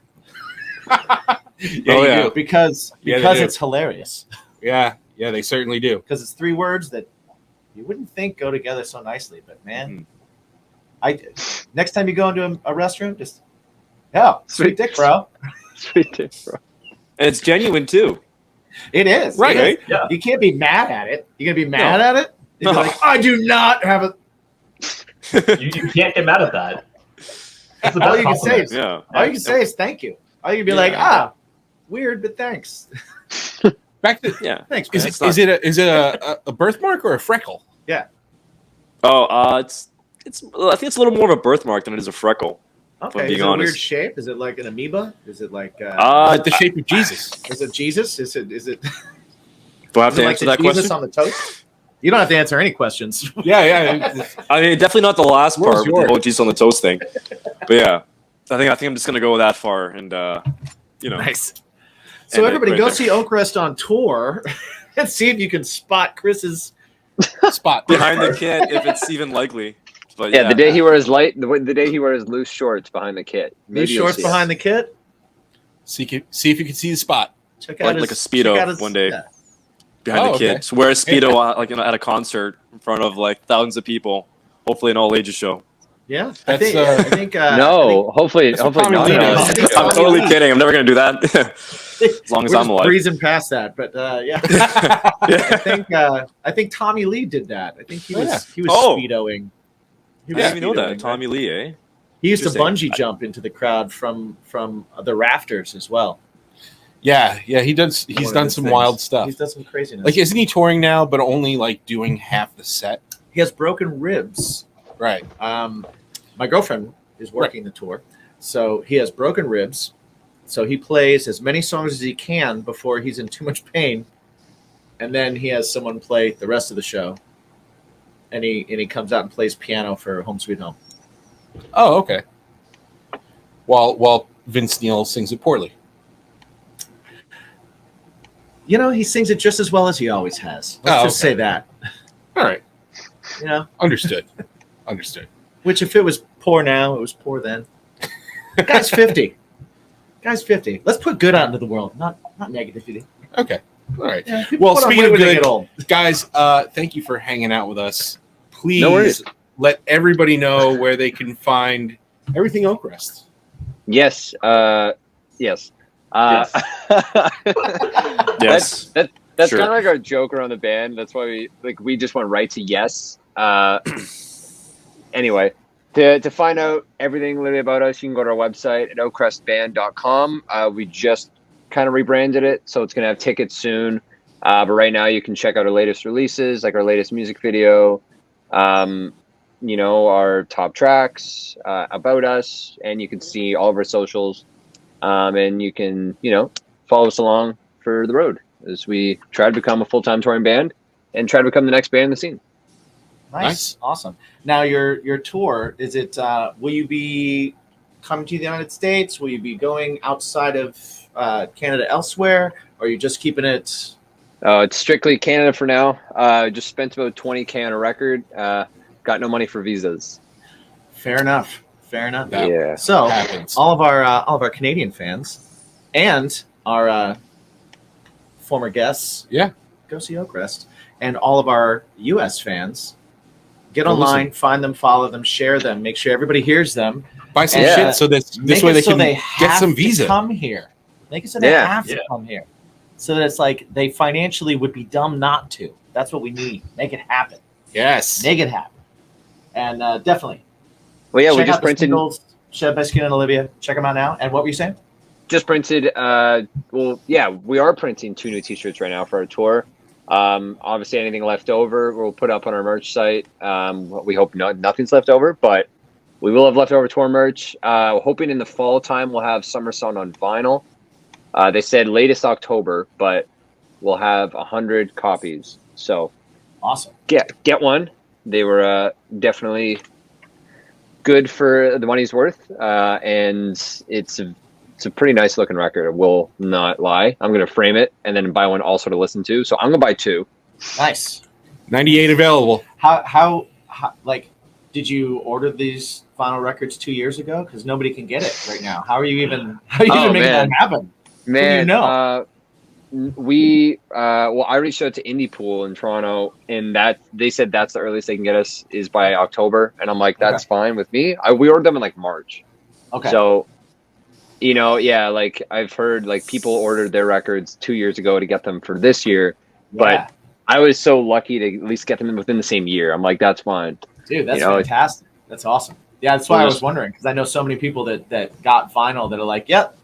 Yeah, Oh, you yeah. do. because Yeah, they do. it's hilarious. Yeah, they certainly do. Because it's three words that you wouldn't think go together so nicely, but man, next time you go into a restroom, just sweet dick, bro. Sweet dick, bro. And it's genuine too. It is Right. It is. Yeah. You can't be mad at it. You're gonna be mad No. at it. You're No. like, I do not have a. You can't get mad at that. That's the All best you can say compliment. is, Yeah. all you can say is thank you. All you can be Yeah. like, weird, but thanks. Back to Yeah. Thanks, is man. it a birthmark or a freckle? Oh, it's. I think it's a little more of a birthmark than it is a freckle. Okay, being is it a weird honest. shape? Is it like an amoeba? Is it like The shape of Jesus. is it Jesus? Is it do I have is to it like answer the that Jesus question? on the toast? You don't have to answer any questions. Yeah. I mean, definitely not the last Where's part with yours? the whole Jesus on the toast thing. But yeah, I think I'm just gonna go that far, and Nice. So And everybody right go there. see Oakrest on tour and see if you can spot Chris's. Spot behind the kit if it's even likely. But Yeah, the day he wears the day he wears loose shorts behind the kit. Loose you'll shorts see behind the kit. See if you can see the spot. Check out like a his, Speedo check out his- one day. yeah. behind Oh, the kid. okay. So wear a speedo at a concert in front of like thousands of people. Hopefully an all ages show. Yeah, That's, I think. No, hopefully that's what not. Tommy Lee No. does. I'm totally kidding. I'm never gonna do that. As long as We're I'm just alive. breezing past that, but yeah. I think Tommy Lee did that. I think he was Oh. speedoing. He I was didn't even know speedoing, that. right? Tommy Lee, eh? He used to Interesting. bungee jump into the crowd from the rafters as well. Yeah, he does. He's One of done his some things. wild stuff. He's done some craziness. Like, isn't he touring now, but only like doing half the set? He has broken ribs. Right. My girlfriend is working the tour, so he has broken ribs. So he plays as many songs as he can before he's in too much pain, and then he has someone play the rest of the show. And he comes out and plays piano for Home Sweet Home. Oh, okay. While Vince Neil sings it poorly. You know, he sings it just as well as he always has. Let's just okay. say that. All right. You know, Understood. Understood. which if it was poor now, it was poor then. Guy's 50. Guy's 50. Let's put good out into the world, not negativity. Okay. All right. Yeah, people Well, put on speaking weight of when they good, get old. guys, thank you for hanging out with us. Please No worries. let everybody know where they can find everything Oakrest. Yes. Yes. Yes. That's Sure. kind of like our joke around the band. That's why we just went right to yes. Anyway, to find out everything literally about us, you can go to our website at oakrestband.com. We just kind of rebranded it, so it's gonna have tickets soon. But right now, you can check out our latest releases, like our latest music video, our top tracks, about us, and you can see all of our socials. And you can, follow us along for the road as we try to become a full-time touring band and try to become the next band in the scene. Nice. Awesome. Now your tour, is it will you be coming to the United States? Will you be going outside of Canada elsewhere? Or are you just keeping it It's strictly Canada for now. Just spent about $20,000 on a record. Got no money for visas. fair enough? Fair enough. That Yeah. So happens. all of our Canadian fans and our former guests, Yeah. go see Oakrest, and all of our U.S. fans, Get Go online, listen. find them, follow them, share them, make sure everybody hears them. Buy some Yeah. shit so that this Make way it they so can they get have some to visa. come here. Make it so they Yeah. have to come here. So that it's like they financially would be dumb not to. That's what we need. Make it happen. Yes. Make it happen. And definitely. Well, yeah, we check just out the printed singles, Shed by Skin and Olivia. Check them out now. And what were you saying? just printed. Well, yeah, we are printing 2 new T-shirts right now for our tour. Obviously, anything left over, we'll put up on our merch site. We hope nothing's left over, but we will have leftover tour merch. Hoping in the fall time we'll have Summer Sun on vinyl. They said latest October, but we'll have 100 copies. So Awesome. get one. They were definitely good for the money's worth, and it's a pretty nice looking record. I will not lie. I'm gonna frame it and then buy one also to listen to. So I'm gonna buy 2. Nice. 98 available. How like did you order these vinyl records 2 years ago? Because nobody can get it right now. How are you even making that happen? Man, you know? I reached out to Indie Pool in Toronto, and that they said that's the earliest they can get us is by October, and I'm like, that's fine with me. We ordered them in like March. Okay. So, like I've heard like people ordered their records 2 years ago to get them for this year, but I was so lucky to at least get them within the same year. I'm like, that's fine. Dude, that's fantastic. That's awesome. Yeah, that's why I was wondering, because I know so many people that got vinyl that are like, yep,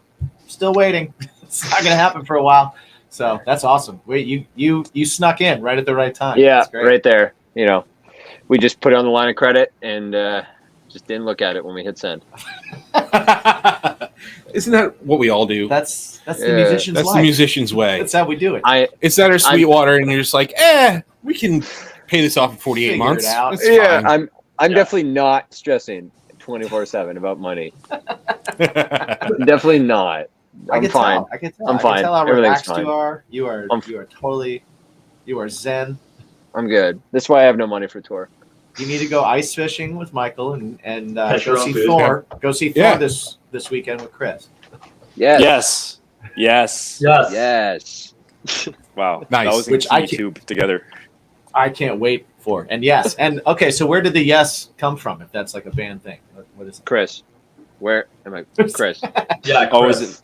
still waiting. It's not gonna happen for a while. So that's awesome. Wait, you snuck in right at the right time. Yeah, That's great. right there. We just put it on the line of credit and just didn't look at it when we hit send. Isn't that what we all do? That's the musician's That's life. the musician's way. That's how we do it. It's that or Sweetwater, and you're just like, we can pay this off in 48 Figure months. it out. That's fine. I'm definitely not stressing 24/7 about money. Definitely not. I'm fine. I can tell. I'm fine. I can tell how Everything's relaxed fine. you are. You are totally zen. I'm good. That's why I have no money for tour. You need to go ice fishing with Michael and Catch your go own see food. Thor. Go see Thor Yeah. this weekend with Chris. Yes. Yes. Yes. Wow. Nice. That was Which in I YouTube together. I can't wait for. And yes, and okay, so where did the yes come from? If that's like a band thing, what is it? Chris. Where am I? Chris. Yeah, Oh, Chris. is it?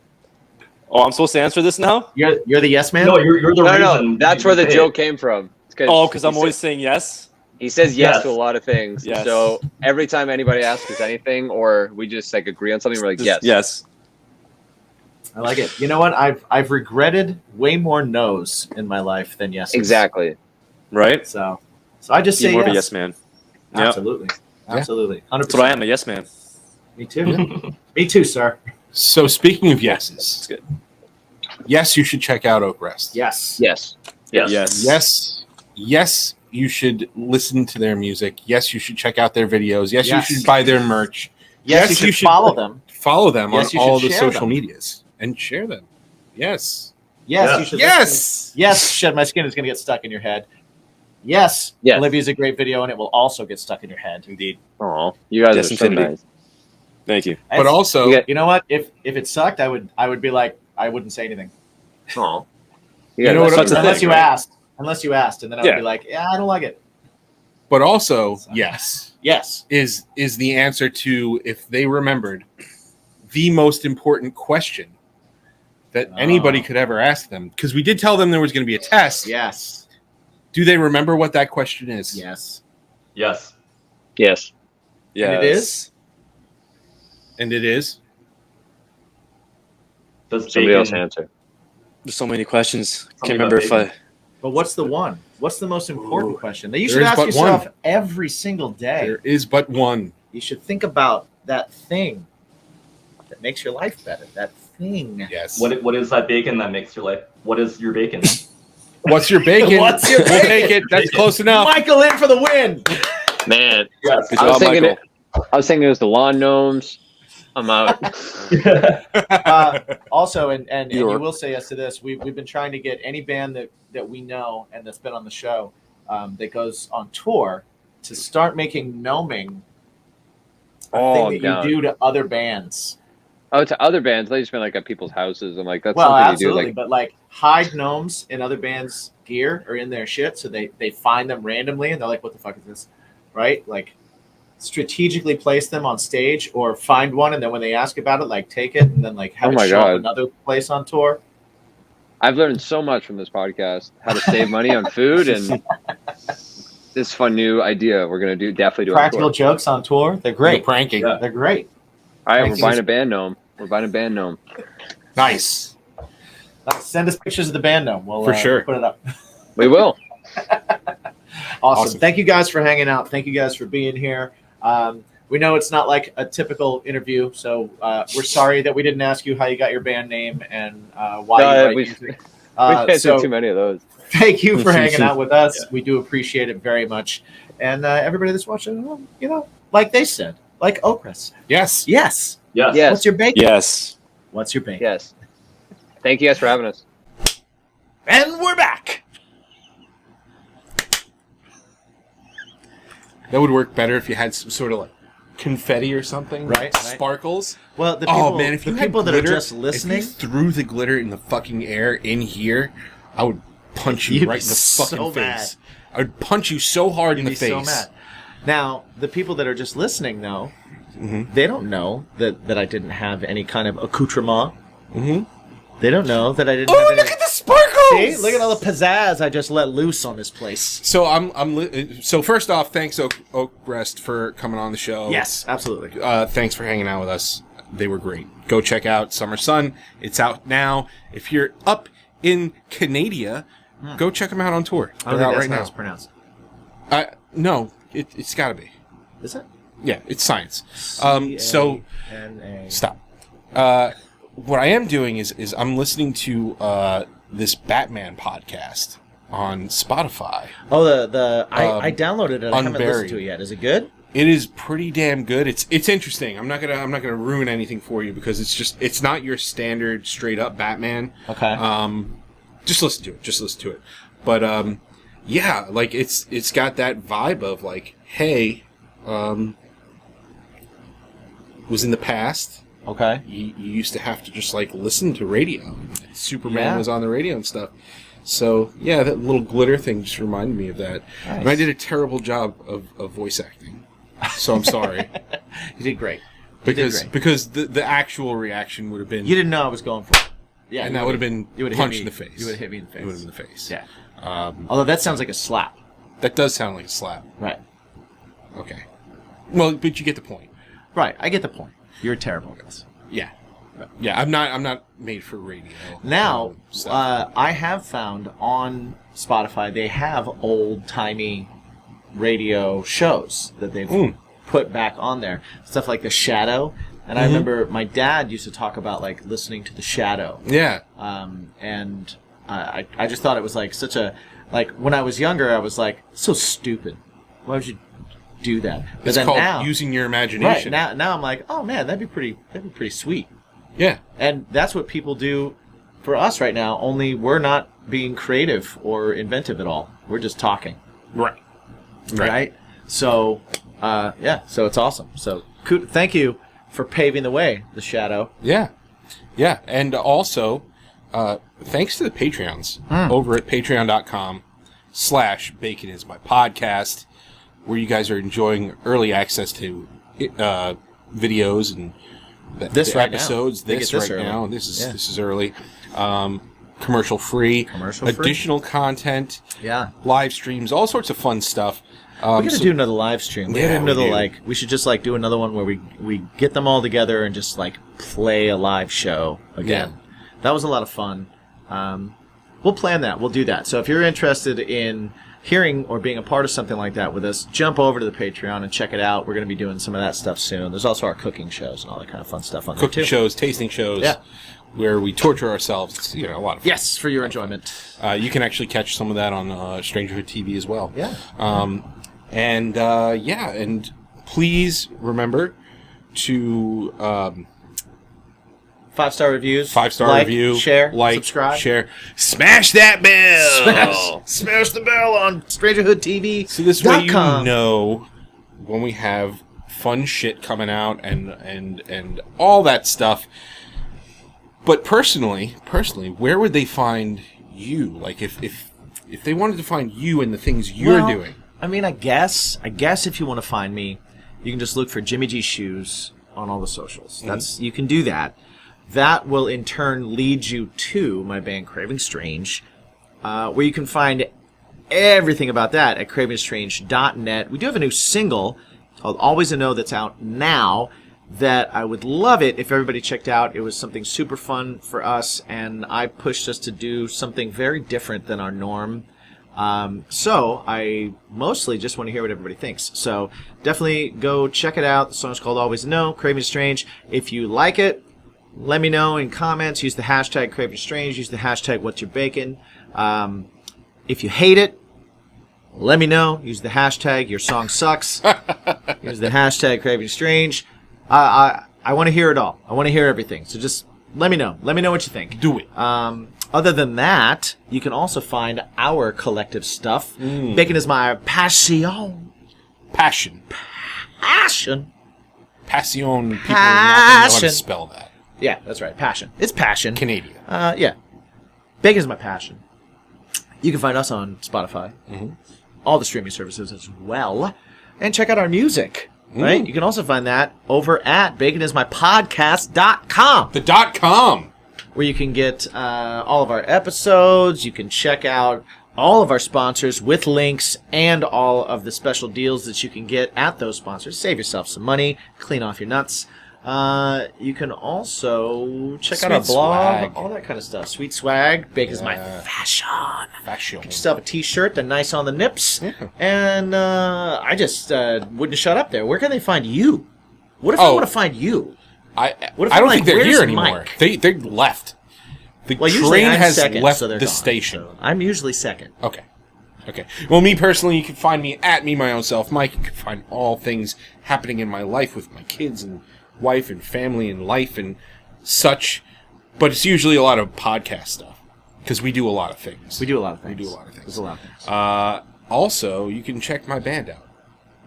Oh, I'm supposed to answer this now? You're the yes man. No, you're the reason. No. That's where the joke came from. Oh, because I'm always saying yes. He says yes Yes. to a lot of things. Yes. So every time anybody asks us anything, or we just like agree on something, we're like, yes. Yes. I like it. You know what? I've regretted way more no's in my life than yeses. Exactly. Right? So I just Be say more of a yes. yes man. Yeah. Absolutely. Absolutely. 100%. That's what I am, a yes man. Me too. Me too, sir. So speaking of yeses, That's good. yes, you should check out Oakrest. Yes. Yes. Yes. Yes, you should listen to their music. Yes, you should check out their videos. Yes, Yes. you should buy their merch. Yes, you should follow them. Follow them Yes, you on all should the share social them. medias and share them. Yes. Yes, Yeah. you should. Yes. Listen. Yes, Shed My Skin is going to get stuck in your head. Yes. Yes. Olivia's a great video, and it will also get stuck in your head. Indeed. Oh, you guys Yes, are so infinity. nice. Thank you. But also, You You know what? If it sucked, I would be like, I wouldn't say anything. Oh. You know what- Such a Unless thing, you right? asked. Unless you asked, and then I would Yeah. be like, yeah, I don't like it. but also, yes, Yes. is the answer to, if they remembered, the most important question that anybody could ever ask them. Because we did tell them there was going to be a test. Yes. Do they remember what that question is? Yes. Yes. Yes. Yes. And it is? And it is? Does Somebody bacon, else answer. There's so many questions. Tell Can't me about remember if I. bacon. But what's the one? What's the most important question that you There should is ask but yourself one. every single day? There is but one. You should think about that thing that makes your life better. That thing. Yes. What is that bacon that makes your life? What is your bacon? What's your bacon? What's your We'll bacon? take it. That's close enough. Michael in for the win. Man. Yes. Good I was job, thinking Michael. I was thinking it was the lawn gnomes. I'm out. Also, and you York. will say yes to this. We've been trying to get any band that we know and that's been on the show that goes on tour to start making gnoming a Oh, thing I'm that down. you do to other bands. Oh, to other bands, they just been like at people's houses. I'm like, that's Well, something absolutely, you do. Like, but like hide gnomes in other bands' gear or in their shit, so they find them randomly and they're like, "What the fuck is this?" right? Like strategically place them on stage, or find one and then when they ask about it, like take it and then like have Oh it my show up God. another place on tour. I've learned so much from this podcast, how to save money on food, and this fun new idea we're gonna definitely do on Practical tour. jokes on tour. They're great. Pranking. Yeah. They're great. All right, Thank we're you. buying a band gnome. We're buying a band gnome. Nice. Send us pictures of the band gnome. We'll For sure. put it up. We will. Awesome. Thank you guys for hanging out. Thank you guys for being here. We know it's not like a typical interview, so we're sorry that we didn't ask you how you got your band name and why you write music. We can't so do too many of those. thank you for hanging out with us. We do appreciate it very much. And everybody that's watching, well, like they said, like Oakrest. Yes. Yes. Yes. Yes. What's your bacon? Yes. What's your bacon? Yes. Thank you guys for having us. And we're back. That would work better if you had some sort of like confetti or something. Right. Sparkles. Well, the people, Oh man, if the you had people that glitter, are just listening, if you threw the glitter in the fucking air in here, I would punch you You'd right be in the so fucking mad. face. I would punch you so hard in you'd the be face. so mad. Now, the people that are just listening, though, Mm-hmm. they don't know that I didn't have any kind of accoutrement. Mm-hmm. They don't know that I didn't Oh, have any... look at the sparkles! See? Look at all the pizzazz I just let loose on this place. So so first off, thanks Oakrest for coming on the show. Yes, absolutely. Thanks for hanging out with us. They were great. Go check out Summer Sun. It's out now. If you're up in Canada, go check them out on tour. I don't They're think out that's right how now. it's pronounced. No, it's got to be. Is it? Yeah, it's science. So C-A-N-A. stop. What I am doing is I'm listening to this Batman podcast on Spotify. Oh, I downloaded it. I haven't Unburied. listened to it yet. Is it good? It is pretty damn good. It's interesting. I'm not gonna ruin anything for you because it's not your standard straight up Batman. Okay. Just listen to it. But yeah, like it's got that vibe of like, hey, was in the past. Okay. You used to have to just like listen to radio. Superman Yeah. was on the radio and stuff. So yeah, that little glitter thing just reminded me of that. Nice. And I did a terrible job of voice acting. So I'm sorry. You did great. You did great. Because the actual reaction would have been You didn't know I was going for it. Yeah, and you that would have been you would've punch hit in me. the face. You would have hit me in the face. It would have been the face. Yeah. Um, Although that sounds like a slap. that does sound like a slap. Right. Okay. Well, but you get the point. Right. I get the point. You're terrible, guys. Yeah. Yeah, I'm not made for radio. Now, stuff. I have found on Spotify they have old-timey radio shows that they've put back on there. Stuff like The Shadow. And I remember my dad used to talk about like listening to The Shadow. Yeah. And I just thought it was like such a... Like, when I was younger, I was like, so stupid. Why would you do that? But It's then called now, using your right, imagination. now I'm like, oh man, that'd be pretty sweet. Yeah. And that's what people do for us right now, only we're not being creative or inventive at all. We're just talking. Right. Right? So, yeah, so it's awesome. So, thank you for paving the way, The Shadow. Yeah. Yeah. And also, thanks to the Patreons over at patreon.com/baconismypodcast, where you guys are enjoying early access to videos and This the right now. episodes. They This get this right early. now. This Yeah. is early. Commercial free. Additional content. Yeah. Live streams. All sorts of fun stuff. We gotta do another live stream. We Yeah, gotta do we another, do. we should just do another one where we get them all together and just play a live show again. Yeah. That was a lot of fun. We'll plan that. We'll do that. So if you're interested in hearing or being a part of something like that with us, jump over to the Patreon and check it out. We're going to be doing some of that stuff soon. There's also our cooking shows and all that kind of fun stuff on there Cooking too. shows, tasting shows. Yeah. Where we torture ourselves. It's a lot of fun. Yes, for your enjoyment. You can actually catch some of that on Strangerhood TV as well. Yeah. And please remember to 5-star reviews. 5-star like, review, share, like, subscribe. share, smash that bell, Smash the bell on Strangerhood TV. So this way you know when we have fun shit coming out and all that stuff. But personally, where would they find you? Like if they wanted to find you and the things you're doing. I mean, I guess if you want to find me, you can just look for Jimmy G Shoes on all the socials. You can do that. That will in turn lead you to my band Craving Strange, where you can find everything about that at cravingstrange.net. We do have a new single called Always a No that's out now that I would love it if everybody checked out. It was something super fun for us, and I pushed us to do something very different than our norm. So I mostly just want to hear what everybody thinks. So definitely go check it out. The song's called Always No, Craving Strange. If you like it, let me know in comments. Use the hashtag Craving Strange. Use the hashtag What's Your Bacon. If you hate it, let me know. Use the hashtag Your Song Sucks. Use the hashtag Craving Strange. I want to hear it all. I want to hear everything. So just let me know. Let me know what you think. Do it. Other than that, you can also find our collective stuff. Bacon is my passion. Passion. Passion. Passion. People are not going to know how to spell that. Yeah, that's right. Passion. It's passion. Canadian. Yeah. Bacon is my passion. You can find us on Spotify. All the streaming services as well. And check out our music. Right? You can also find that over at baconismypodcast.com. The .com. Where you can get all of our episodes. You can check out all of our sponsors with links and all of the special deals that you can get at those sponsors. Save yourself some money. Clean off your nuts. You can also check out our blog. Swag. All that kind of stuff. Sweet swag. Bacon's my fashion. Get yourself a t-shirt. They're nice on the nips. And I just wouldn't shut up there. Where can they find you? What if I want to find you? I don't think they're here anymore. They left. The train has left the station. So I'm usually second. Okay. Well, me personally, you can find me at me my own self, Mike. You can find all things happening in my life with my kids and wife and family and life and such. But it's usually a lot of podcast stuff because we do a lot of things. There's a lot of things. Also, you can check my band out.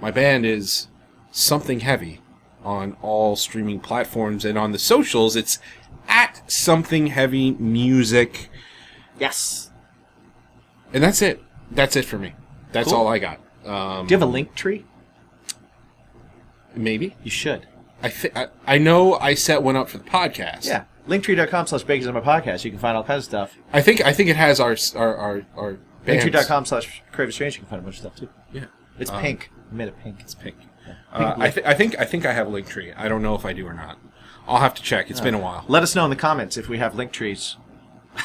My band is Something Heavy on all streaming platforms, and on the socials, it's at Something Heavy Music. Yes. And that's it. That's it for me. That's Cool. all I got. Do you have a link tree? Maybe. You should. I know I set one up for the podcast. Yeah. Linktree.com/baconismypodcast. You can find all kinds of stuff. I think it has our bands. Linktree.com/cravingstrange. You can find a bunch of stuff too. Yeah. It's pink. I made it pink. It's pink. I think I have a Linktree. I don't know if I do or not. I'll have to check. It's been a while. Let us know in the comments if we have link trees.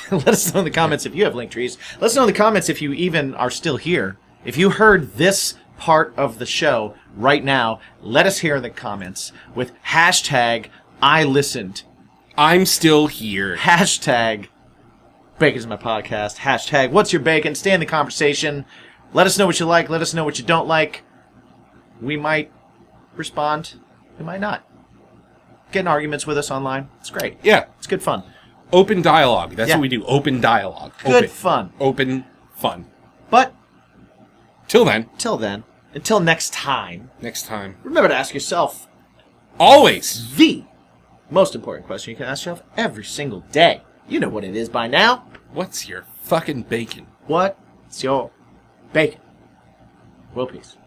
Let us know in the comments if you have link trees. Let us know in the comments if you even are still here. If you heard this part of the show right now, let us hear in the comments with hashtag I listened. I'm still here. Hashtag Bacon's my podcast. Hashtag What's Your Bacon? Stay in the conversation. Let us know what you like. Let us know what you don't like. We might respond. We might not. Get in arguments with us online. It's great. Yeah. It's good fun. Open dialogue. That's what we do. Open dialogue. Good fun. Open fun. But till then. Until next time. Remember to ask yourself always the most important question you can ask yourself every single day. You know what it is by now. What's your fucking bacon? What's your bacon? World peace.